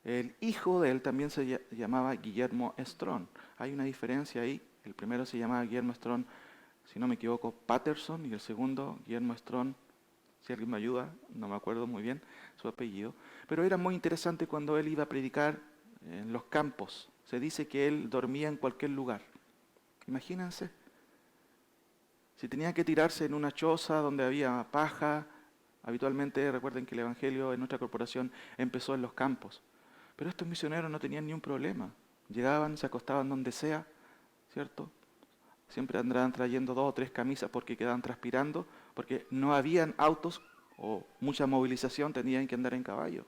El hijo de él también se llamaba Guillermo Strón. Hay una diferencia ahí. El primero se llamaba Guillermo Strón, si no me equivoco, Patterson, y el segundo, Guillermo Strón, si alguien me ayuda, no me acuerdo muy bien su apellido. Pero era muy interesante cuando él iba a predicar en los campos. Se dice que él dormía en cualquier lugar. Imagínense. Si tenía que tirarse en una choza donde había paja, habitualmente recuerden que el Evangelio en nuestra corporación empezó en los campos. Pero estos misioneros no tenían ni un problema. Llegaban, se acostaban donde sea, ¿cierto? Siempre andaban trayendo 2 o 3 camisas porque quedaban transpirando, porque no habían autos o mucha movilización, tenían que andar en caballo.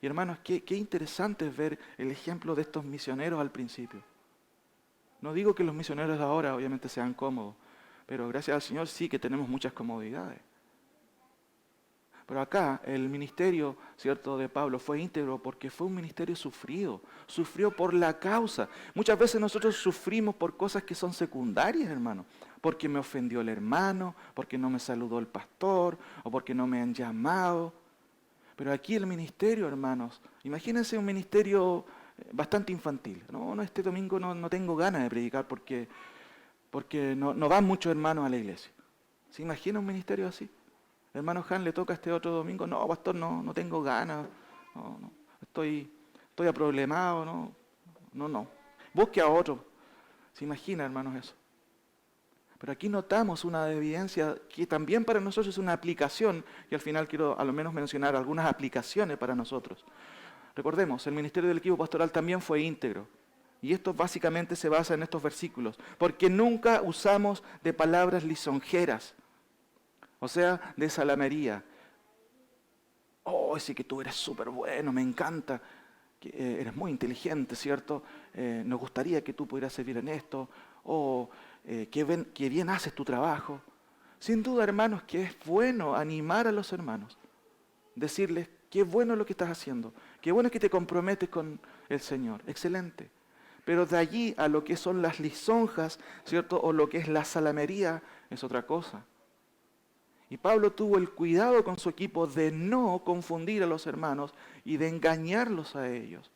Y hermanos, qué interesante es ver el ejemplo de estos misioneros al principio. No digo que los misioneros de ahora obviamente sean cómodos, pero gracias al Señor sí que tenemos muchas comodidades. Pero acá el ministerio, ¿cierto?, de Pablo fue íntegro porque fue un ministerio sufrido. Sufrió por la causa. Muchas veces nosotros sufrimos por cosas que son secundarias, hermano. Porque me ofendió el hermano, porque no me saludó el pastor, o porque no me han llamado. Pero aquí el ministerio, hermanos, imagínense un ministerio bastante infantil. No, este domingo no tengo ganas de predicar porque no van muchos hermanos a la iglesia. ¿Se imagina un ministerio así? Hermano Han, le toca este otro domingo. No, pastor, no tengo ganas. No, estoy aproblemado. No. Busque a otro. ¿Se imagina, hermanos, eso? Pero aquí notamos una evidencia que también para nosotros es una aplicación, y al final quiero a lo menos mencionar algunas aplicaciones para nosotros. Recordemos, el ministerio del equipo pastoral también fue íntegro. Y esto básicamente se basa en estos versículos, porque nunca usamos de palabras lisonjeras, o sea, de salamería. Oh, sí que tú eres súper bueno, me encanta, que, eres muy inteligente, ¿cierto? Nos gustaría que tú pudieras servir en esto, o qué bien haces tu trabajo. Sin duda, hermanos, que es bueno animar a los hermanos, decirles, qué bueno lo que estás haciendo, qué bueno que te comprometes con el Señor, excelente. Pero de allí a lo que son las lisonjas, ¿cierto? O lo que es la salamería, es otra cosa. Y Pablo tuvo el cuidado con su equipo de no confundir a los hermanos y de engañarlos a ellos.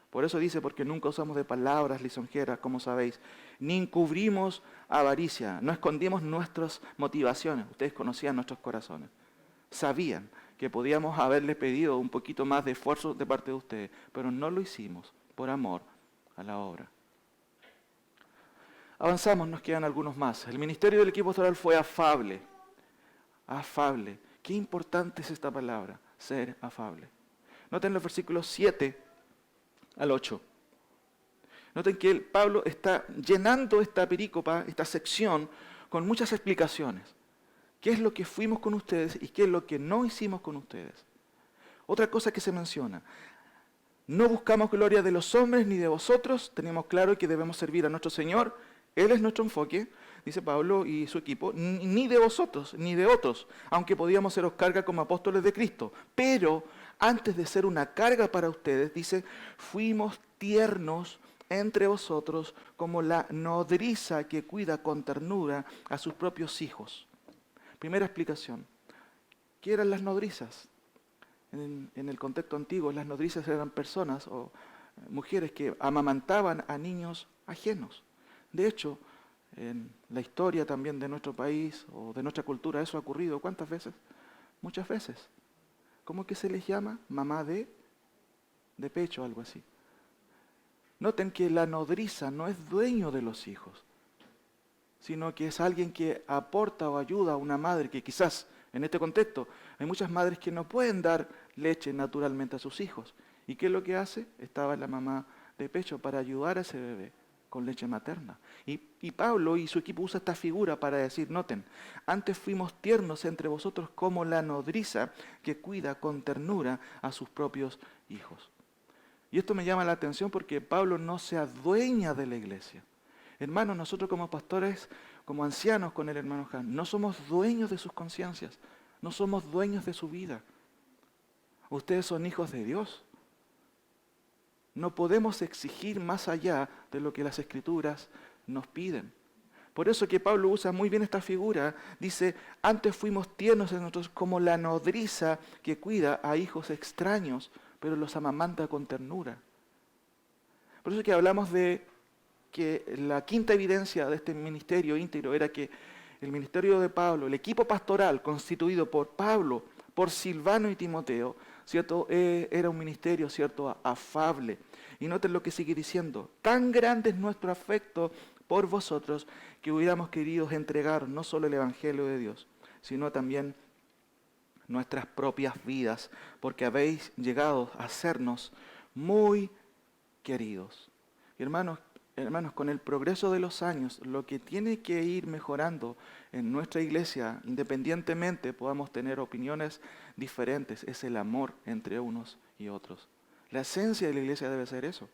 Por eso dice, porque nunca usamos de palabras lisonjeras, como sabéis, ni encubrimos avaricia, no escondimos nuestras motivaciones. Ustedes conocían nuestros corazones. Sabían que podíamos haberle pedido un poquito más de esfuerzo de parte de ustedes, pero no lo hicimos por amor a la obra. Avanzamos, nos quedan algunos más. El ministerio del equipo pastoral fue afable. Afable. Qué importante es esta palabra, ser afable. Noten los versículos 7 al 8. Noten que Pablo está llenando esta perícopa, esta sección, con muchas explicaciones. ¿Qué es lo que fuimos con ustedes y qué es lo que no hicimos con ustedes? Otra cosa que se menciona. No buscamos gloria de los hombres ni de vosotros. Tenemos claro que debemos servir a nuestro Señor. Él es nuestro enfoque, dice Pablo y su equipo, ni de vosotros, ni de otros, aunque podíamos seros carga como apóstoles de Cristo. Pero antes de ser una carga para ustedes, dice, fuimos tiernos entre vosotros como la nodriza que cuida con ternura a sus propios hijos. Primera explicación. ¿Qué eran las nodrizas? En el contexto antiguo, las nodrizas eran personas o mujeres que amamantaban a niños ajenos. De hecho, En la historia también de nuestro país o de nuestra cultura eso ha ocurrido. ¿Cuántas veces? Muchas veces. ¿Cómo que se les llama? Mamá de pecho, algo así. Noten que la nodriza no es dueño de los hijos, sino que es alguien que aporta o ayuda a una madre que quizás, en este contexto, hay muchas madres que no pueden dar leche naturalmente a sus hijos. ¿Y qué es lo que hace? Estaba la mamá de pecho para ayudar a ese bebé con leche materna. Y Pablo y su equipo usa esta figura para decir, noten, antes fuimos tiernos entre vosotros como la nodriza que cuida con ternura a sus propios hijos. Y esto me llama la atención porque Pablo no se adueña de la iglesia. Hermanos, nosotros como pastores, como ancianos con el hermano Han, no somos dueños de sus conciencias, no somos dueños de su vida. Ustedes son hijos de Dios. No podemos exigir más allá de lo que las Escrituras nos piden. Por eso que Pablo usa muy bien esta figura. Dice, antes fuimos tiernos en nosotros como la nodriza que cuida a hijos extraños, pero los amamanta con ternura. Por eso que hablamos de que la quinta evidencia de este ministerio íntegro era que el ministerio de Pablo, el equipo pastoral constituido por Pablo, por Silvano y Timoteo, ¿cierto? Era un ministerio, ¿cierto?, afable. Y noten lo que sigue diciendo, tan grande es nuestro afecto por vosotros que hubiéramos querido entregar no solo el Evangelio de Dios, sino también nuestras propias vidas, porque habéis llegado a sernos muy queridos. Y hermanos, con el progreso de los años, lo que tiene que ir mejorando en nuestra iglesia, independientemente podamos tener opiniones diferentes, es el amor entre unos y otros. La esencia de la iglesia debe ser eso.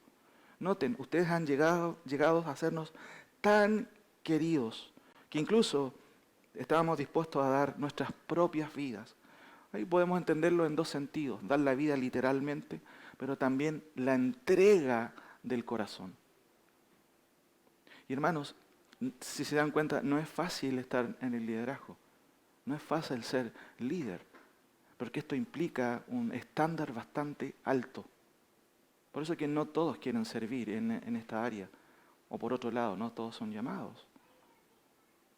Noten, ustedes han llegado a hacernos tan queridos que incluso estábamos dispuestos a dar nuestras propias vidas. Ahí podemos entenderlo en dos sentidos, dar la vida literalmente, pero también la entrega del corazón. Y hermanos, si se dan cuenta, no es fácil estar en el liderazgo, no es fácil ser líder, porque esto implica un estándar bastante alto. Por eso que no todos quieren servir en esta área, o por otro lado, no todos son llamados.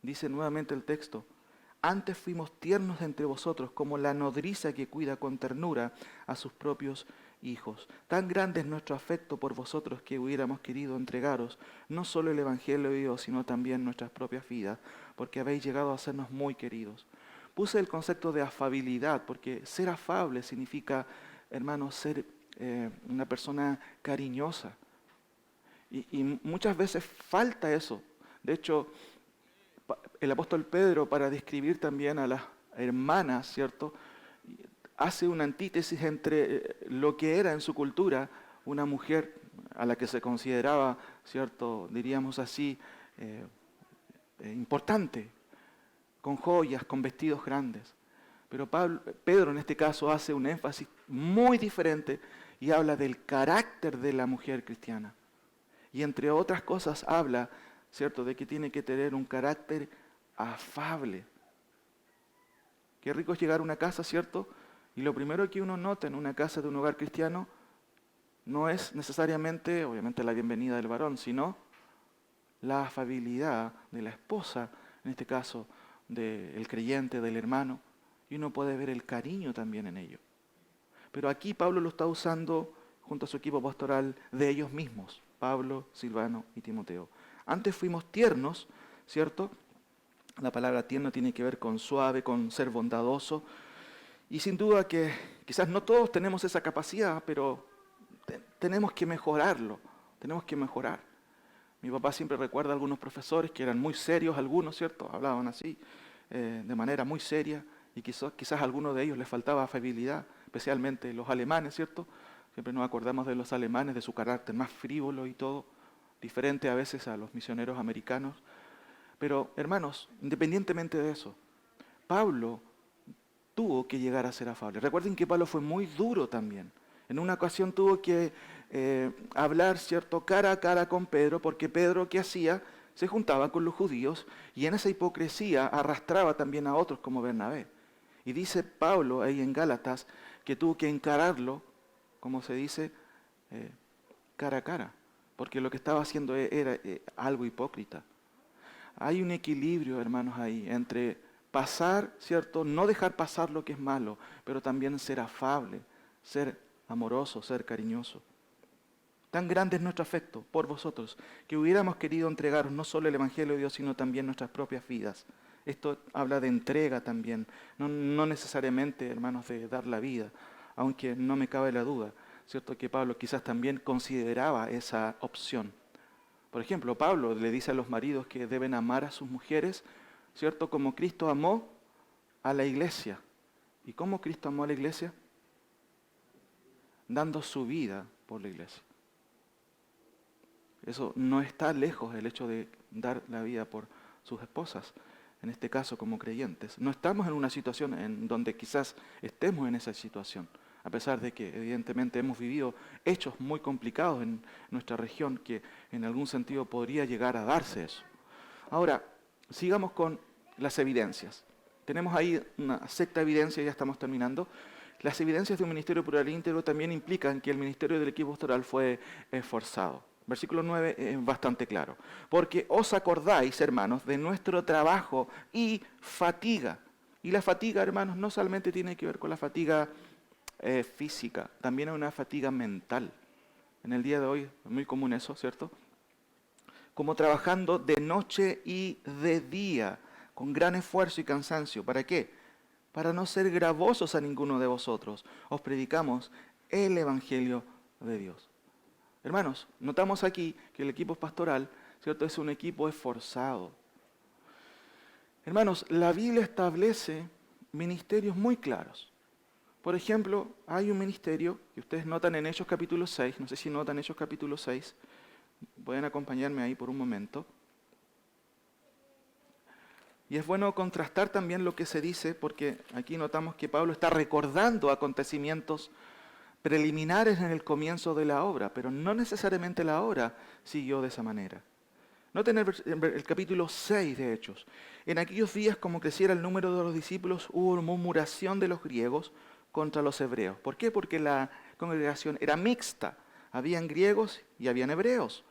Dice nuevamente el texto, antes fuimos tiernos entre vosotros como la nodriza que cuida con ternura a sus propios hijos. Tan grande es nuestro afecto por vosotros que hubiéramos querido entregaros no solo el Evangelio de Dios, sino también nuestras propias vidas, porque habéis llegado a sernos muy queridos. Puse el concepto de afabilidad, porque ser afable significa, hermanos, ser una persona cariñosa. Y muchas veces falta eso. De hecho, el apóstol Pedro, para describir también a las hermanas, ¿cierto?, hace una antítesis entre lo que era en su cultura una mujer a la que se consideraba, ¿cierto?, diríamos así, importante, con joyas, con vestidos grandes. Pero Pedro en este caso hace un énfasis muy diferente y habla del carácter de la mujer cristiana. Y entre otras cosas habla, ¿cierto?, de que tiene que tener un carácter afable. Qué rico es llegar a una casa, ¿cierto? Y lo primero que uno nota en una casa de un hogar cristiano no es necesariamente, obviamente, la bienvenida del varón, sino la afabilidad de la esposa, en este caso del creyente, del hermano, y uno puede ver el cariño también en ello. Pero aquí Pablo lo está usando junto a su equipo pastoral de ellos mismos, Pablo, Silvano y Timoteo. Antes fuimos tiernos, ¿cierto? La palabra tierno tiene que ver con suave, con ser bondadoso. Y sin duda que quizás no todos tenemos esa capacidad, pero tenemos que mejorarlo, tenemos que mejorar. Mi papá siempre recuerda a algunos profesores que eran muy serios, algunos, ¿cierto? Hablaban así, de manera muy seria, y quizás a algunos de ellos les faltaba afabilidad, especialmente los alemanes, ¿cierto? Siempre nos acordamos de los alemanes, de su carácter más frívolo y todo, diferente a veces a los misioneros americanos. Pero, hermanos, independientemente de eso, Pablo tuvo que llegar a ser afable. Recuerden que Pablo fue muy duro también. En una ocasión tuvo que hablar, ¿cierto?, cara a cara con Pedro, porque Pedro, ¿qué hacía? Se juntaba con los judíos y en esa hipocresía arrastraba también a otros como Bernabé. Y dice Pablo ahí en Gálatas que tuvo que encararlo, como se dice, cara a cara, porque lo que estaba haciendo era algo hipócrita. Hay un equilibrio, hermanos, ahí, entre pasar, ¿cierto? No dejar pasar lo que es malo, pero también ser afable, ser amoroso, ser cariñoso. Tan grande es nuestro afecto por vosotros, que hubiéramos querido entregaros no solo el Evangelio de Dios, sino también nuestras propias vidas. Esto habla de entrega también, no necesariamente, hermanos, de dar la vida, aunque no me cabe la duda, ¿cierto? Que Pablo quizás también consideraba esa opción. Por ejemplo, Pablo le dice a los maridos que deben amar a sus mujeres, ¿cierto? Como Cristo amó a la iglesia. ¿Y cómo Cristo amó a la iglesia? Dando su vida por la iglesia. Eso no está lejos, el hecho de dar la vida por sus esposas, en este caso como creyentes. No estamos en una situación en donde quizás estemos en esa situación, a pesar de que evidentemente hemos vivido hechos muy complicados en nuestra región que en algún sentido podría llegar a darse eso. Ahora, sigamos con las evidencias. Tenemos ahí una sexta evidencia, ya estamos terminando. Las evidencias de un ministerio plural íntegro también implican que el ministerio del equipo pastoral fue esforzado. Versículo 9 es bastante claro. Porque os acordáis, hermanos, de nuestro trabajo y fatiga. Y la fatiga, hermanos, no solamente tiene que ver con la fatiga física, también hay una fatiga mental. En el día de hoy es muy común eso, ¿cierto? Como trabajando de noche y de día, con gran esfuerzo y cansancio. ¿Para qué? Para no ser gravosos a ninguno de vosotros. Os predicamos el Evangelio de Dios. Hermanos, notamos aquí que el equipo pastoral, ¿cierto?, es un equipo esforzado. Hermanos, la Biblia establece ministerios muy claros. Por ejemplo, hay un ministerio que ustedes notan en Hechos capítulo 6, no sé si notan Hechos capítulo 6, pueden acompañarme ahí por un momento. Y es bueno contrastar también lo que se dice, porque aquí notamos que Pablo está recordando acontecimientos preliminares en el comienzo de la obra, pero no necesariamente la obra siguió de esa manera. Noten el capítulo 6 de Hechos. En aquellos días, como creciera el número de los discípulos, hubo murmuración de los griegos contra los hebreos. ¿Por qué? Porque la congregación era mixta. Habían griegos y habían hebreos.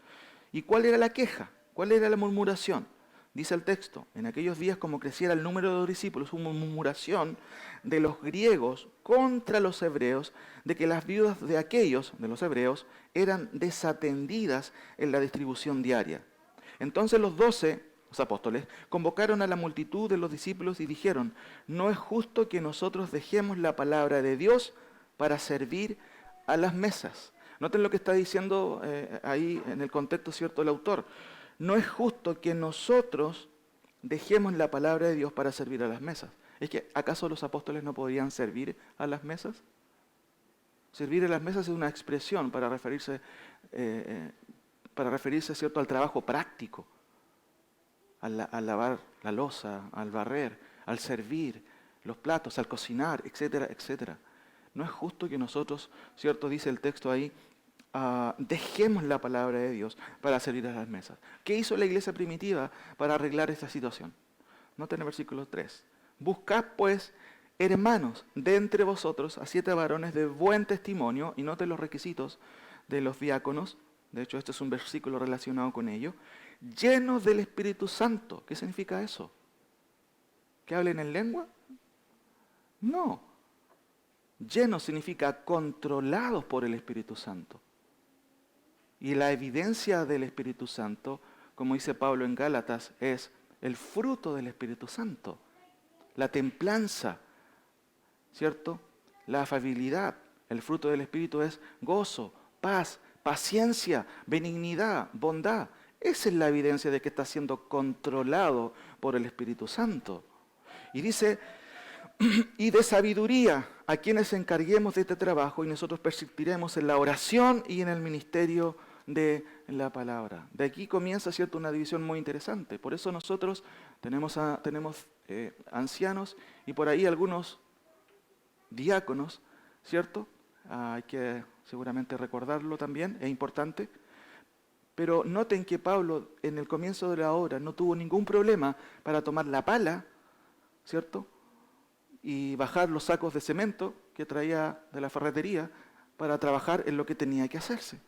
¿Y cuál era la queja? ¿Cuál era la murmuración? Dice el texto, en aquellos días como creciera el número de los discípulos, hubo murmuración de los griegos contra los hebreos, de que las viudas de aquellos, de los hebreos, eran desatendidas en la distribución diaria. Entonces los 12, los apóstoles, convocaron a la multitud de los discípulos y dijeron, no es justo que nosotros dejemos la palabra de Dios para servir a las mesas. Noten lo que está diciendo ahí en el contexto, ¿cierto?, el autor. No es justo que nosotros dejemos la palabra de Dios para servir a las mesas. ¿Es que acaso los apóstoles no podían servir a las mesas? Servir a las mesas es una expresión para referirse, ¿cierto?, al trabajo práctico, al lavar la loza, al barrer, al servir los platos, al cocinar, etcétera, etcétera. No es justo que nosotros, ¿cierto?, dice el texto ahí, dejemos la palabra de Dios para servir a las mesas. ¿Qué hizo la iglesia primitiva para arreglar esta situación? Noten el versículo 3. Buscad pues, hermanos, de entre vosotros a 7 varones de buen testimonio, y noten los requisitos de los diáconos, de hecho este es un versículo relacionado con ello, llenos del Espíritu Santo. ¿Qué significa eso? ¿Que hablen en lengua? No. Llenos significa controlados por el Espíritu Santo. Y la evidencia del Espíritu Santo, como dice Pablo en Gálatas, es el fruto del Espíritu Santo. La templanza, ¿cierto? La afabilidad. El fruto del Espíritu es gozo, paz, paciencia, benignidad, bondad. Esa es la evidencia de que está siendo controlado por el Espíritu Santo. Y dice, y de sabiduría a quienes encarguemos de este trabajo y nosotros persistiremos en la oración y en el ministerio de la palabra. De aquí comienza, ¿cierto?, una división muy interesante. Por eso nosotros tenemos ancianos y por ahí algunos diáconos, ¿cierto? Hay que seguramente recordarlo también, es importante. Pero noten que Pablo en el comienzo de la obra no tuvo ningún problema para tomar la pala, ¿cierto?, y bajar los sacos de cemento que traía de la ferretería para trabajar en lo que tenía que hacerse.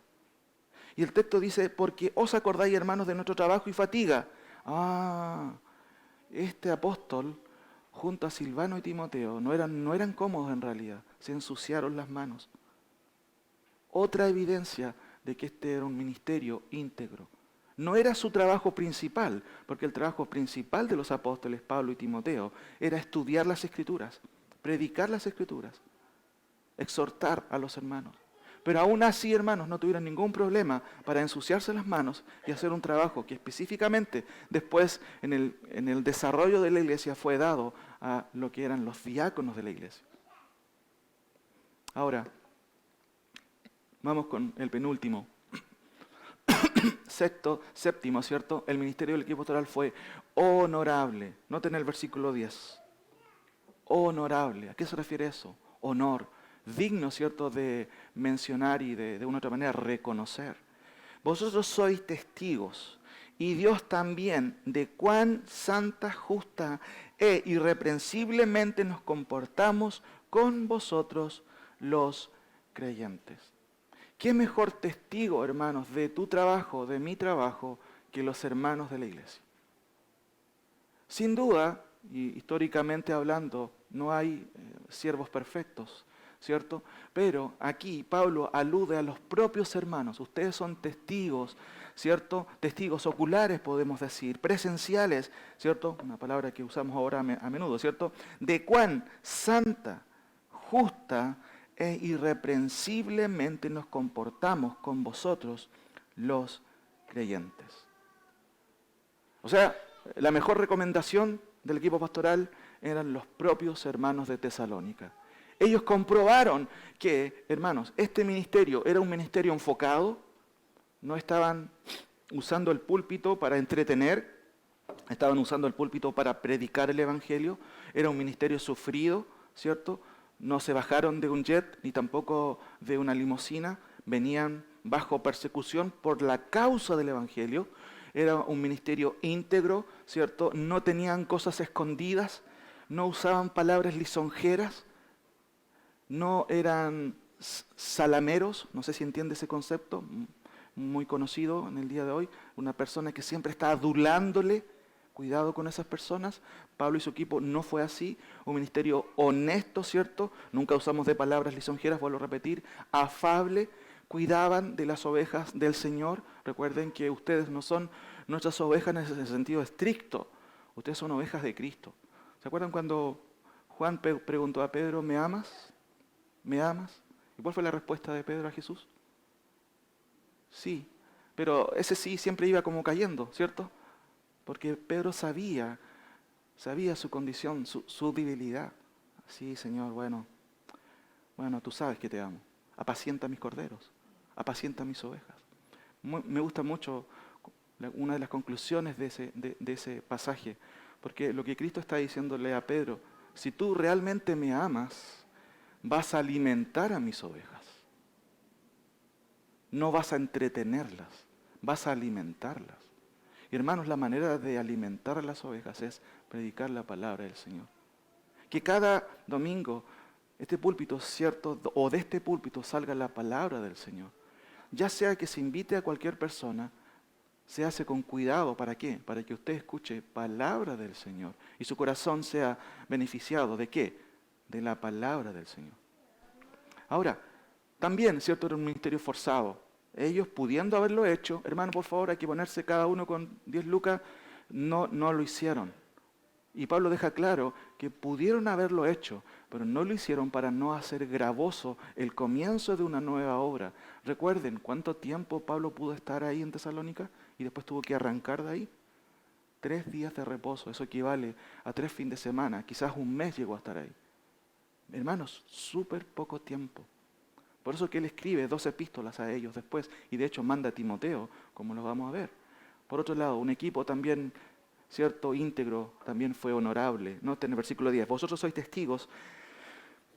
Y el texto dice, porque os acordáis, hermanos, de nuestro trabajo y fatiga. Ah, este apóstol, junto a Silvano y Timoteo, no eran cómodos en realidad, se ensuciaron las manos. Otra evidencia de que este era un ministerio íntegro. No era su trabajo principal, porque el trabajo principal de los apóstoles Pablo y Timoteo era estudiar las Escrituras, predicar las Escrituras, exhortar a los hermanos. Pero aún así, hermanos, no tuvieron ningún problema para ensuciarse las manos y hacer un trabajo que específicamente después en el desarrollo de la iglesia fue dado a lo que eran los diáconos de la iglesia. Ahora, vamos con el penúltimo. Séptimo, ¿cierto? El ministerio del equipo pastoral fue honorable. Noten el versículo 10. Honorable. ¿A qué se refiere eso? Honor. Digno, ¿cierto?, de mencionar y de una otra manera reconocer. Vosotros sois testigos, y Dios también, de cuán santa, justa e irreprensiblemente nos comportamos con vosotros los creyentes. ¿Qué mejor testigo, hermanos, de tu trabajo, de mi trabajo, que los hermanos de la iglesia? Sin duda, y históricamente hablando, no hay siervos perfectos, ¿cierto? Pero aquí Pablo alude a los propios hermanos. Ustedes son testigos, ¿cierto? Testigos oculares, podemos decir, presenciales, ¿cierto? Una palabra que usamos ahora a menudo, ¿cierto? De cuán santa, justa e irreprensiblemente nos comportamos con vosotros los creyentes. O sea, la mejor recomendación del equipo pastoral eran los propios hermanos de Tesalónica. Ellos comprobaron que, hermanos, este ministerio era un ministerio enfocado, no estaban usando el púlpito para entretener, estaban usando el púlpito para predicar el evangelio, era un ministerio sufrido, ¿cierto? No se bajaron de un jet ni tampoco de una limusina, venían bajo persecución por la causa del evangelio. Era un ministerio íntegro, ¿cierto? No tenían cosas escondidas, no usaban palabras lisonjeras, no eran salameros, no sé si entiende ese concepto, muy conocido en el día de hoy, una persona que siempre está adulándole. Cuidado con esas personas. Pablo y su equipo no fue así. Un ministerio honesto, ¿cierto? Nunca usamos de palabras lisonjeras, vuelvo a repetir. Afable. Cuidaban de las ovejas del Señor. Recuerden que ustedes no son nuestras ovejas en ese sentido estricto. Ustedes son ovejas de Cristo. ¿Se acuerdan cuando Juan preguntó a Pedro, ¿me amas? ¿Me amas? ¿Y cuál fue la respuesta de Pedro a Jesús? Sí. Pero ese sí siempre iba como cayendo, ¿cierto? Porque Pedro sabía su condición, su debilidad. Sí, Señor, bueno, tú sabes que te amo. Apacienta mis corderos, apacienta mis ovejas. Me gusta mucho una de las conclusiones de ese pasaje, porque lo que Cristo está diciéndole a Pedro, si tú realmente me amas, vas a alimentar a mis ovejas. No vas a entretenerlas, vas a alimentarlas. Y hermanos, la manera de alimentar a las ovejas es predicar la palabra del Señor. Que cada domingo este púlpito, ¿cierto? O de este púlpito salga la palabra del Señor. Ya sea que se invite a cualquier persona, se hace con cuidado. ¿Para qué? Para que usted escuche palabra del Señor y su corazón sea beneficiado. ¿De qué? De la palabra del Señor. Ahora, también, ¿cierto? Era un ministerio forzado. Ellos pudiendo haberlo hecho, hermano, por favor, hay que ponerse cada uno con 10 lucas, no lo hicieron. Y Pablo deja claro que pudieron haberlo hecho, pero no lo hicieron para no hacer gravoso el comienzo de una nueva obra. Recuerden cuánto tiempo Pablo pudo estar ahí en Tesalónica y después tuvo que arrancar de ahí. 3 días de reposo, eso equivale a 3 fines de semana, quizás un mes llegó a estar ahí. Hermanos, súper poco tiempo. Por eso que él escribe 2 epístolas a ellos después, y de hecho manda a Timoteo, como lo vamos a ver. Por otro lado, un equipo también, cierto, íntegro, también fue honorable. Noten el versículo 10, vosotros sois testigos,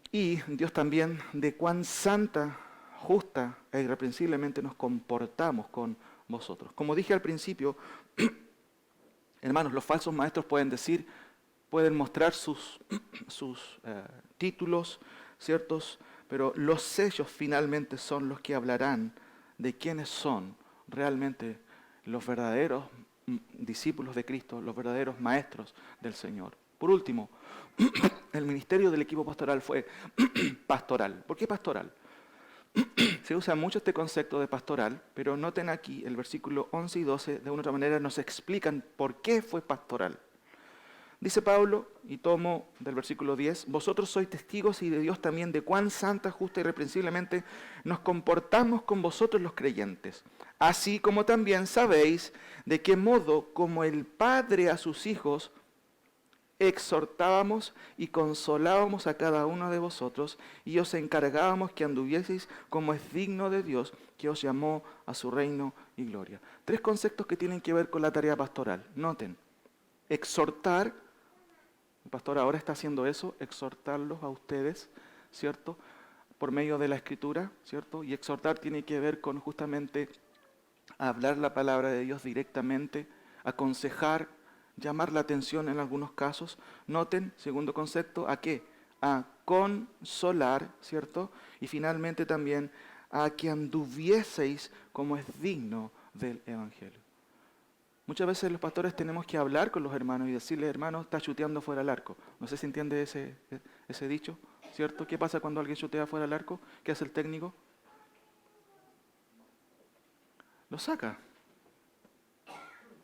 y Dios también, de cuán santa, justa e irreprensiblemente nos comportamos con vosotros. Como dije al principio, hermanos, los falsos maestros pueden mostrar sus títulos, ciertos, pero los sellos finalmente son los que hablarán de quiénes son realmente los verdaderos discípulos de Cristo, los verdaderos maestros del Señor. Por último, el ministerio del equipo pastoral fue pastoral. ¿Por qué pastoral? Se usa mucho este concepto de pastoral, pero noten aquí el versículo 11 y 12, de una otra manera nos explican por qué fue pastoral. Dice Pablo, y tomo del versículo 10, vosotros sois testigos y de Dios también de cuán santa, justa y reprensiblemente nos comportamos con vosotros los creyentes. Así como también sabéis de qué modo, como el Padre a sus hijos, exhortábamos y consolábamos a cada uno de vosotros y os encargábamos que anduvieseis como es digno de Dios, que os llamó a su reino y gloria. 3 conceptos que tienen que ver con la tarea pastoral. Noten, exhortar. El pastor ahora está haciendo eso, exhortarlos a ustedes, ¿cierto? Por medio de la Escritura, ¿cierto? Y exhortar tiene que ver con justamente hablar la palabra de Dios directamente, aconsejar, llamar la atención en algunos casos. Noten, segundo concepto, ¿a qué? A consolar, ¿cierto? Y finalmente también a que anduvieseis como es digno del Evangelio. Muchas veces los pastores tenemos que hablar con los hermanos y decirles, hermano, está chuteando fuera del arco. No sé si entiende ese dicho, ¿cierto? ¿Qué pasa cuando alguien chutea fuera del arco? ¿Qué hace el técnico? Lo saca,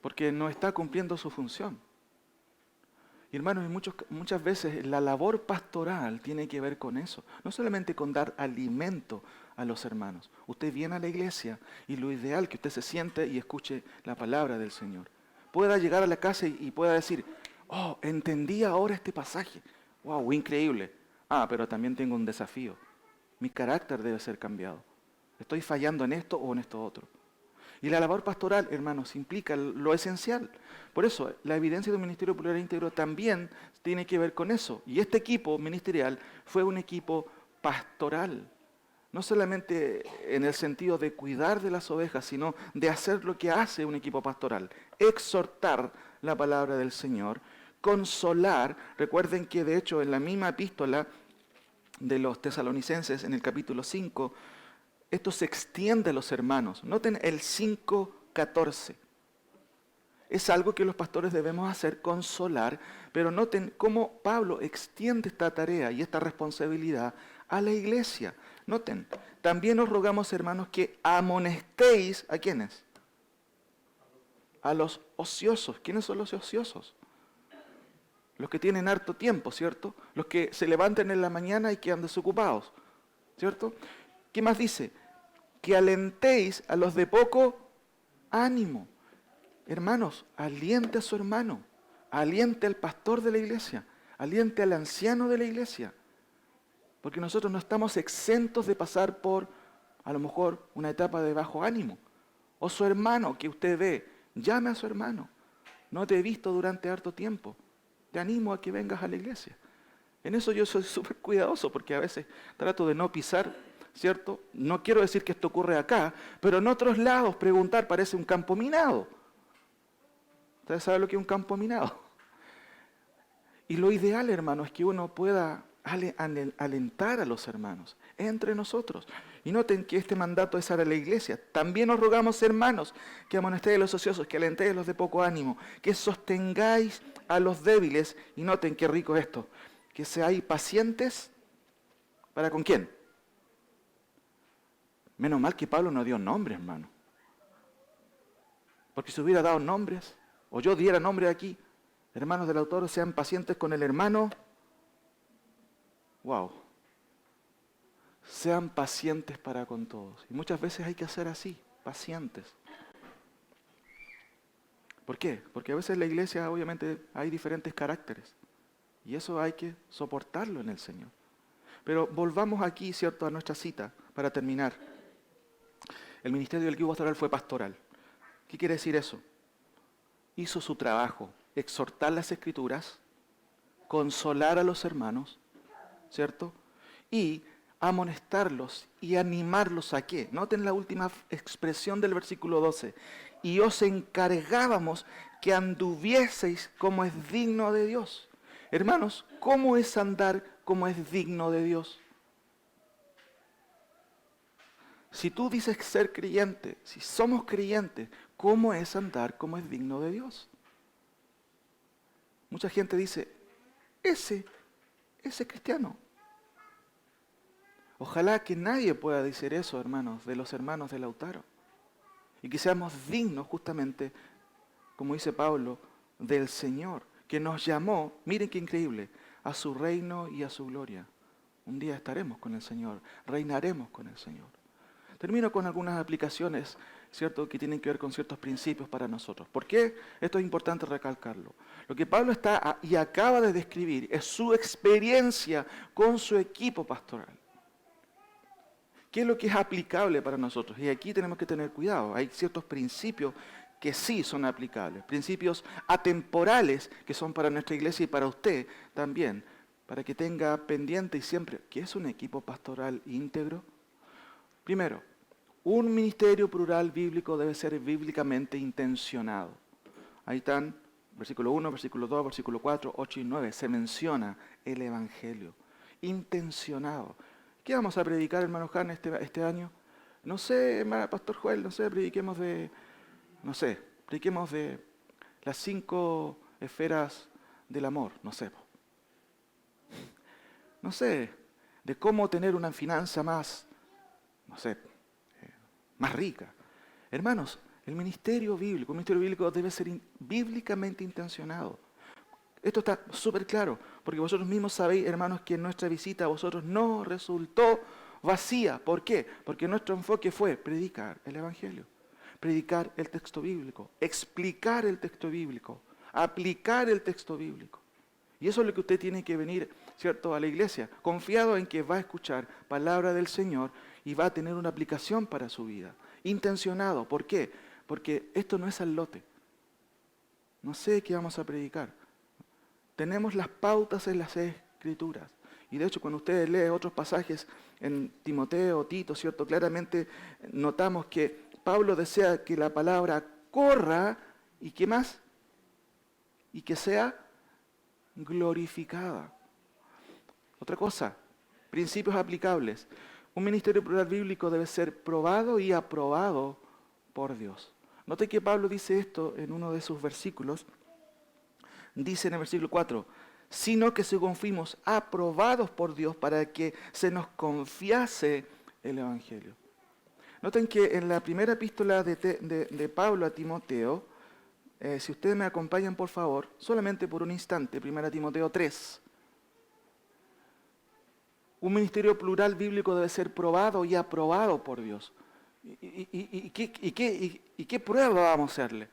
porque no está cumpliendo su función. Y hermanos, muchas veces la labor pastoral tiene que ver con eso. No solamente con dar alimento a los hermanos. Usted viene a la iglesia y lo ideal es que usted se siente y escuche la palabra del Señor. Pueda llegar a la casa y pueda decir, oh, entendí ahora este pasaje. Wow, increíble. Ah, pero también tengo un desafío. Mi carácter debe ser cambiado. Estoy fallando en esto o en esto otro. Y la labor pastoral, hermanos, implica lo esencial. Por eso, la evidencia de un ministerio plural íntegro también tiene que ver con eso. Y este equipo ministerial fue un equipo pastoral. No solamente en el sentido de cuidar de las ovejas, sino de hacer lo que hace un equipo pastoral. Exhortar la palabra del Señor, consolar. Recuerden que de hecho en la misma epístola de los tesalonicenses, en el capítulo 5, esto se extiende a los hermanos. Noten el 5:14. Es algo que los pastores debemos hacer, consolar, pero noten cómo Pablo extiende esta tarea y esta responsabilidad a la iglesia. Noten, también os rogamos, hermanos, que amonestéis, ¿a quiénes? A los ociosos. ¿Quiénes son los ociosos? Los que tienen harto tiempo, ¿cierto? Los que se levantan en la mañana y quedan desocupados, ¿cierto? ¿Qué más dice? Que alentéis a los de poco ánimo. Hermanos, aliente a su hermano, aliente al pastor de la iglesia, aliente al anciano de la iglesia. Porque nosotros no estamos exentos de pasar por, a lo mejor, una etapa de bajo ánimo. O su hermano que usted ve, llame a su hermano. No te he visto durante harto tiempo. Te animo a que vengas a la iglesia. En eso yo soy súper cuidadoso porque a veces trato de no pisar, ¿cierto? No quiero decir que esto ocurre acá, pero en otros lados preguntar parece un campo minado. ¿Ustedes saben lo que es un campo minado? Y lo ideal, hermano, es que uno pueda alentar a los hermanos entre nosotros. Y noten que este mandato es a la iglesia. También os rogamos, hermanos, que amonestéis a los ociosos, que alentéis a los de poco ánimo, que sostengáis a los débiles. Y noten qué rico esto, que seáis pacientes. ¿Para con quién? Menos mal que Pablo no dio nombres, hermano. Porque si hubiera dado nombres, o yo diera nombre aquí, hermanos del autor, sean pacientes con el hermano. Wow. Sean pacientes para con todos. Y muchas veces hay que hacer así, pacientes. ¿Por qué? Porque a veces en la iglesia obviamente hay diferentes caracteres. Y eso hay que soportarlo en el Señor. Pero volvamos aquí, ¿cierto?, a nuestra cita para terminar. El ministerio del equipo pastoral fue pastoral. ¿Qué quiere decir eso? Hizo su trabajo, exhortar las Escrituras, consolar a los hermanos, ¿cierto? Y amonestarlos y animarlos a qué. Noten la última expresión del versículo 12. Y os encargábamos que anduvieseis como es digno de Dios. Hermanos, ¿cómo es andar como es digno de Dios? Si tú dices ser creyente, si somos creyentes, ¿cómo es andar como es digno de Dios? Mucha gente dice, ese cristiano. Ojalá que nadie pueda decir eso, hermanos, de los hermanos de Lautaro. Y que seamos dignos justamente, como dice Pablo, del Señor, que nos llamó, miren qué increíble, a su reino y a su gloria. Un día estaremos con el Señor, reinaremos con el Señor. Termino con algunas aplicaciones, ¿cierto?, que tienen que ver con ciertos principios para nosotros. ¿Por qué? Esto es importante recalcarlo. Lo que Pablo está y acaba de describir es su experiencia con su equipo pastoral. ¿Qué es lo que es aplicable para nosotros? Y aquí tenemos que tener cuidado. Hay ciertos principios que sí son aplicables, principios atemporales que son para nuestra iglesia y para usted también, para que tenga pendiente y siempre, ¿qué es un equipo pastoral íntegro? Primero, un ministerio plural bíblico debe ser bíblicamente intencionado. Ahí están, versículo 1, versículo 2, versículo 4, 8 y 9, se menciona el Evangelio. Intencionado. ¿Qué vamos a predicar, hermano Han, este año? No sé, Pastor Joel, prediquemos de las 5 esferas del amor, no sé, de cómo tener una finanza más rica. Hermanos, el ministerio bíblico debe ser bíblicamente intencionado. Esto está súper claro, porque vosotros mismos sabéis, hermanos, que nuestra visita a vosotros no resultó vacía. ¿Por qué? Porque nuestro enfoque fue predicar el Evangelio, predicar el texto bíblico, explicar el texto bíblico, aplicar el texto bíblico. Y eso es lo que usted tiene que venir, ¿cierto?, a la iglesia, confiado en que va a escuchar palabra del Señor y va a tener una aplicación para su vida. Intencionado. ¿Por qué? Porque esto no es al lote. No sé qué vamos a predicar. Tenemos las pautas en las Escrituras. Y de hecho, cuando ustedes leen otros pasajes en Timoteo, Tito, ¿cierto?, claramente notamos que Pablo desea que la palabra corra y ¿qué más? Y que sea glorificada. Otra cosa, principios aplicables. Un ministerio plural bíblico debe ser probado y aprobado por Dios. Note que Pablo dice esto en uno de sus versículos. Dice en el versículo 4, sino que según fuimos aprobados por Dios para que se nos confiase el Evangelio. Noten que en la primera epístola de Pablo a Timoteo, si ustedes me acompañan por favor, solamente por un instante, 1 Timoteo 3. Un ministerio plural bíblico debe ser probado y aprobado por Dios. ¿Y qué prueba vamos a hacerle?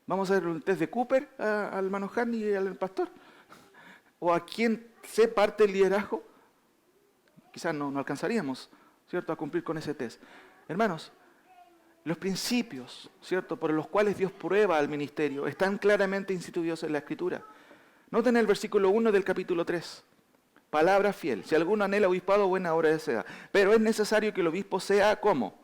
¿Vamos a hacer un test de Cooper al hermano Han y al pastor? ¿O a quien sé parte del liderazgo? Quizás no alcanzaríamos, ¿cierto?, a cumplir con ese test. Hermanos, los principios, ¿cierto?, por los cuales Dios prueba al ministerio están claramente instituidos en la Escritura. Noten el versículo 1 del capítulo 3. Palabra fiel. Si alguno anhela obispado, buena obra desea. Pero es necesario que el obispo sea, ¿cómo?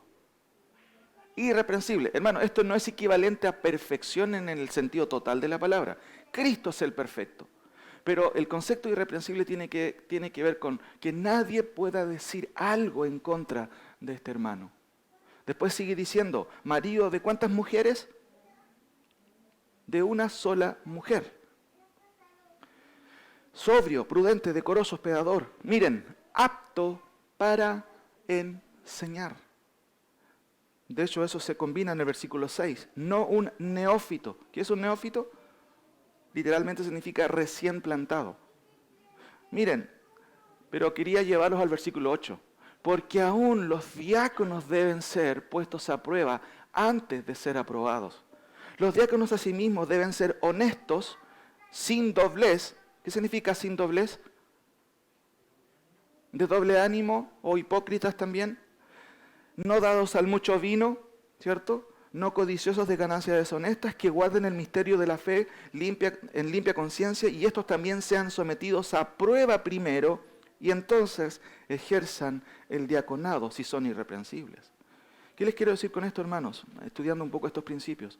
Irreprensible. Hermano, esto no es equivalente a perfección en el sentido total de la palabra. Cristo es el perfecto. Pero el concepto irreprensible tiene que ver con que nadie pueda decir algo en contra de este hermano. Después sigue diciendo, marido de ¿cuántas mujeres? De una sola mujer. Sobrio, prudente, decoroso, hospedador. Miren, apto para enseñar. De hecho, eso se combina en el versículo 6. No un neófito. ¿Qué es un neófito? Literalmente significa recién plantado. Miren, pero quería llevarlos al versículo 8. Porque aún los diáconos deben ser puestos a prueba antes de ser aprobados. Los diáconos asimismo deben ser honestos, sin doblez. ¿Qué significa sin doblez? De doble ánimo o hipócritas también. No dados al mucho vino, ¿cierto? No codiciosos de ganancias deshonestas, que guarden el misterio de la fe en limpia conciencia y estos también sean sometidos a prueba primero y entonces ejerzan el diaconado si son irreprensibles. ¿Qué les quiero decir con esto, hermanos? Estudiando un poco estos principios.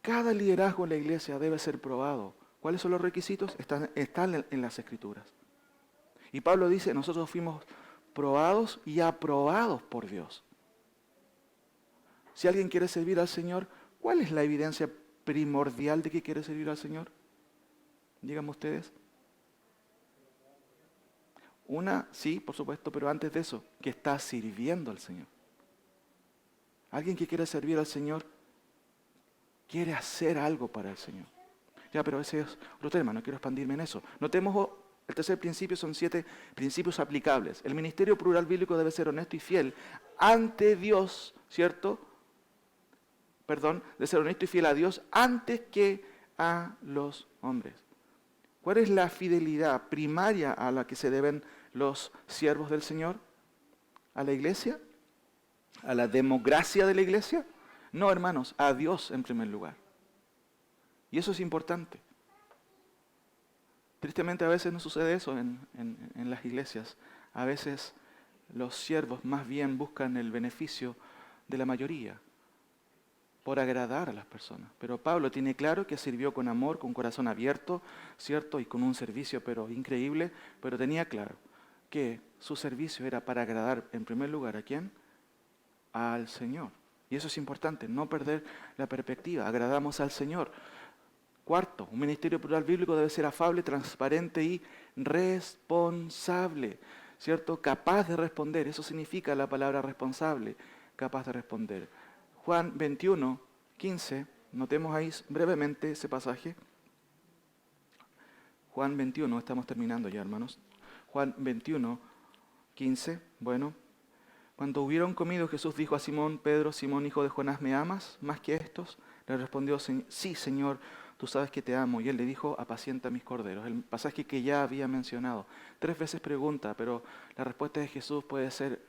Cada liderazgo en la iglesia debe ser probado. ¿Cuáles son los requisitos? Están en las Escrituras. Y Pablo dice, nosotros fuimos probados y aprobados por Dios. Si alguien quiere servir al Señor, ¿cuál es la evidencia primordial de que quiere servir al Señor? Díganme ustedes. Una, sí, por supuesto, pero antes de eso, que está sirviendo al Señor. Alguien que quiere servir al Señor quiere hacer algo para el Señor. Ya, pero ese es otro tema, no quiero expandirme en eso. Notemos, el tercer principio son 7 principios aplicables. El ministerio plural bíblico debe ser honesto y fiel ante Dios, ¿cierto? De ser honesto y fiel a Dios antes que a los hombres. ¿Cuál es la fidelidad primaria a la que se deben los siervos del Señor? ¿A la iglesia? ¿A la democracia de la iglesia? No, hermanos, a Dios en primer lugar. Y eso es importante. Tristemente a veces no sucede eso en las iglesias. A veces los siervos más bien buscan el beneficio de la mayoría, por agradar a las personas. Pero Pablo tiene claro que sirvió con amor, con corazón abierto, ¿cierto? Y con un servicio pero increíble, pero tenía claro que su servicio era para agradar en primer lugar ¿a quién? Al Señor. Y eso es importante, no perder la perspectiva. Agradamos al Señor. Cuarto, un ministerio plural bíblico debe ser afable, transparente y responsable, ¿cierto? Capaz de responder, eso significa la palabra responsable, capaz de responder. Juan 21, 15, notemos ahí brevemente ese pasaje. Juan 21, estamos terminando ya, hermanos. Juan 21, 15, bueno. Cuando hubieron comido, Jesús dijo a Simón, Pedro, Simón, hijo de Jonás, ¿me amas más que estos? Le respondió, sí, Señor, tú sabes que te amo. Y él le dijo, apacienta mis corderos. El pasaje que ya había mencionado. 3 veces pregunta, pero la respuesta de Jesús puede ser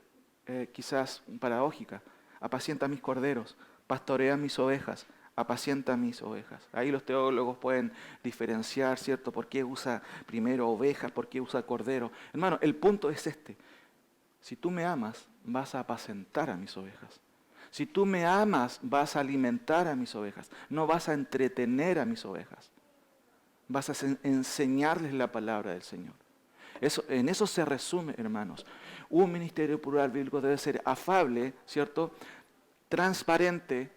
quizás paradójica. Apacienta mis corderos, pastorea mis ovejas, apacienta mis ovejas. Ahí los teólogos pueden diferenciar, ¿cierto? ¿Por qué usa primero ovejas? ¿Por qué usa cordero? Hermano, el punto es este. Si tú me amas, vas a apacentar a mis ovejas. Si tú me amas, vas a alimentar a mis ovejas. No vas a entretener a mis ovejas. Vas a enseñarles la palabra del Señor. En eso se resume, hermanos. Un ministerio plural bíblico debe ser afable, ¿cierto? Transparente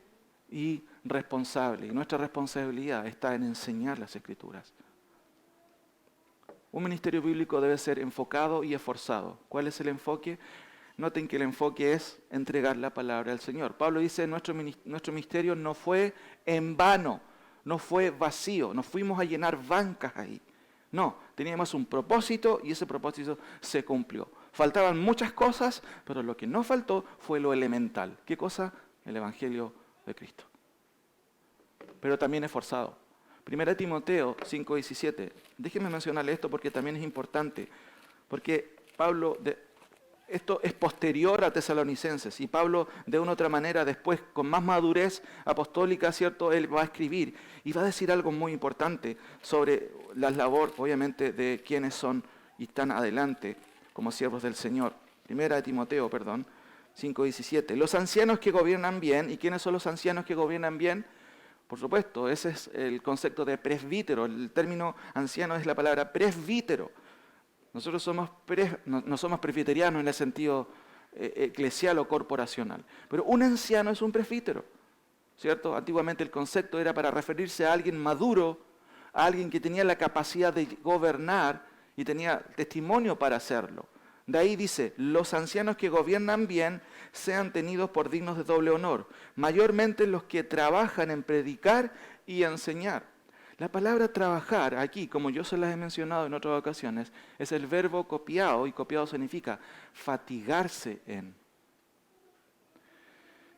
y responsable. Y nuestra responsabilidad está en enseñar las Escrituras. Un ministerio bíblico debe ser enfocado y esforzado. ¿Cuál es el enfoque? Noten que el enfoque es entregar la palabra del Señor. Pablo dice, nuestro ministerio no fue en vano, no fue vacío, no fuimos a llenar bancas ahí. No, teníamos un propósito y ese propósito se cumplió. Faltaban muchas cosas, pero lo que no faltó fue lo elemental. ¿Qué cosa? El Evangelio de Cristo. Pero también esforzado. 1 Timoteo 5:17. Déjenme mencionarle esto porque también es importante. Porque Pablo, esto es posterior a Tesalonicenses. Y Pablo, de una u otra manera, después, con más madurez apostólica, ¿cierto? Él va a escribir y va a decir algo muy importante sobre la labor, obviamente, de quienes son y están adelante como siervos del Señor. 1 Timoteo, 5:17. Los ancianos que gobiernan bien. ¿Y quiénes son los ancianos que gobiernan bien? Por supuesto, ese es el concepto de presbítero. El término anciano es la palabra presbítero. Nosotros no somos presbiterianos en el sentido eclesial o corporacional. Pero un anciano es un presbítero, ¿cierto? Antiguamente el concepto era para referirse a alguien maduro, a alguien que tenía la capacidad de gobernar y tenía testimonio para hacerlo. De ahí dice, los ancianos que gobiernan bien sean tenidos por dignos de doble honor, mayormente los que trabajan en predicar y enseñar. La palabra trabajar aquí, como yo se las he mencionado en otras ocasiones, es el verbo copiado, y copiado significa fatigarse en.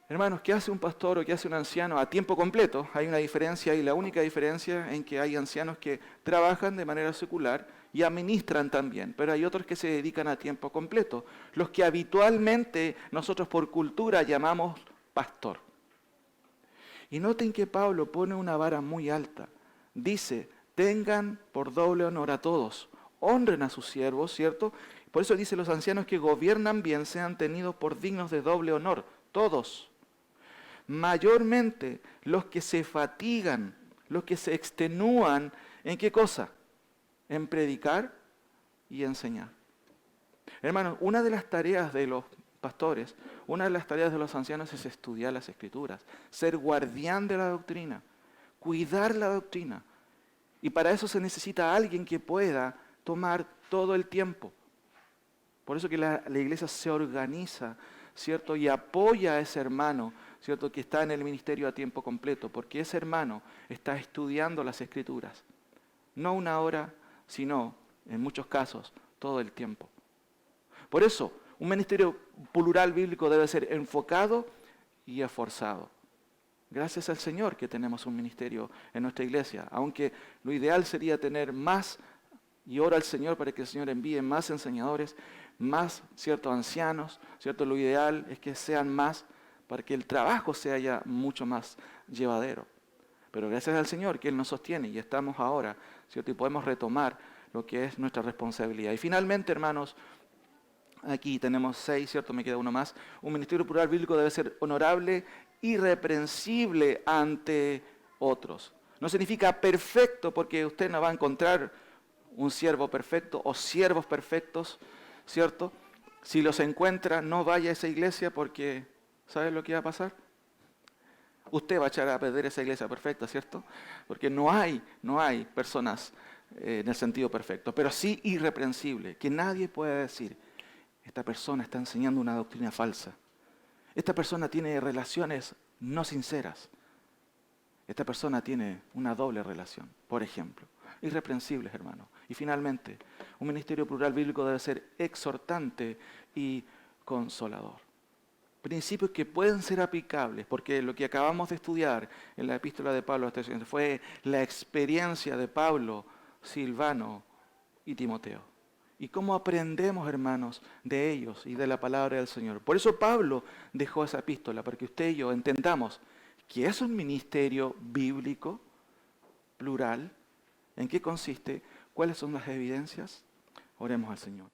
Hermanos, ¿qué hace un pastor o qué hace un anciano a tiempo completo? Hay una diferencia y la única diferencia en que hay ancianos que trabajan de manera secular y administran también, pero hay otros que se dedican a tiempo completo, los que habitualmente nosotros por cultura llamamos pastor. Y noten que Pablo pone una vara muy alta. Dice, tengan por doble honor a todos, honren a sus siervos, ¿cierto? Por eso dice, los ancianos que gobiernan bien sean tenidos por dignos de doble honor, todos. Mayormente los que se fatigan, los que se extenúan, ¿en qué cosa? En predicar y enseñar. Hermanos, una de las tareas de los pastores, una de las tareas de los ancianos es estudiar las Escrituras, ser guardián de la doctrina, cuidar la doctrina. Y para eso se necesita alguien que pueda tomar todo el tiempo. Por eso que la iglesia se organiza, ¿cierto? Y apoya a ese hermano, ¿cierto? Que está en el ministerio a tiempo completo, porque ese hermano está estudiando las Escrituras. No una hora, sino, en muchos casos, todo el tiempo. Por eso, un ministerio plural bíblico debe ser enfocado y esforzado. Gracias al Señor que tenemos un ministerio en nuestra iglesia, aunque lo ideal sería tener más, y ora al Señor para que el Señor envíe más enseñadores, más ciertos ancianos, ¿cierto? Lo ideal es que sean más para que el trabajo sea ya mucho más llevadero. Pero gracias al Señor que Él nos sostiene y estamos ahora, ¿cierto? Y podemos retomar lo que es nuestra responsabilidad. Y finalmente, hermanos, aquí tenemos 6, ¿cierto? Me queda uno más. Un ministerio plural bíblico debe ser honorable, irreprensible ante otros. No significa perfecto, porque usted no va a encontrar un siervo perfecto o siervos perfectos, ¿cierto? Si los encuentra, no vaya a esa iglesia porque, ¿sabe lo que va a pasar? Usted va a echar a perder esa iglesia perfecta, ¿cierto? Porque no hay personas en el sentido perfecto, pero sí irreprensible, que nadie pueda decir, esta persona está enseñando una doctrina falsa. Esta persona tiene relaciones no sinceras. Esta persona tiene una doble relación, por ejemplo. Irreprensibles, hermanos. Y finalmente, un ministerio plural bíblico debe ser exhortante y consolador. Principios que pueden ser aplicables, porque lo que acabamos de estudiar en la epístola de Pablo fue la experiencia de Pablo, Silvano y Timoteo. Y cómo aprendemos, hermanos, de ellos y de la palabra del Señor. Por eso Pablo dejó esa epístola, para que usted y yo entendamos que es un ministerio bíblico, plural, en qué consiste, cuáles son las evidencias. Oremos al Señor.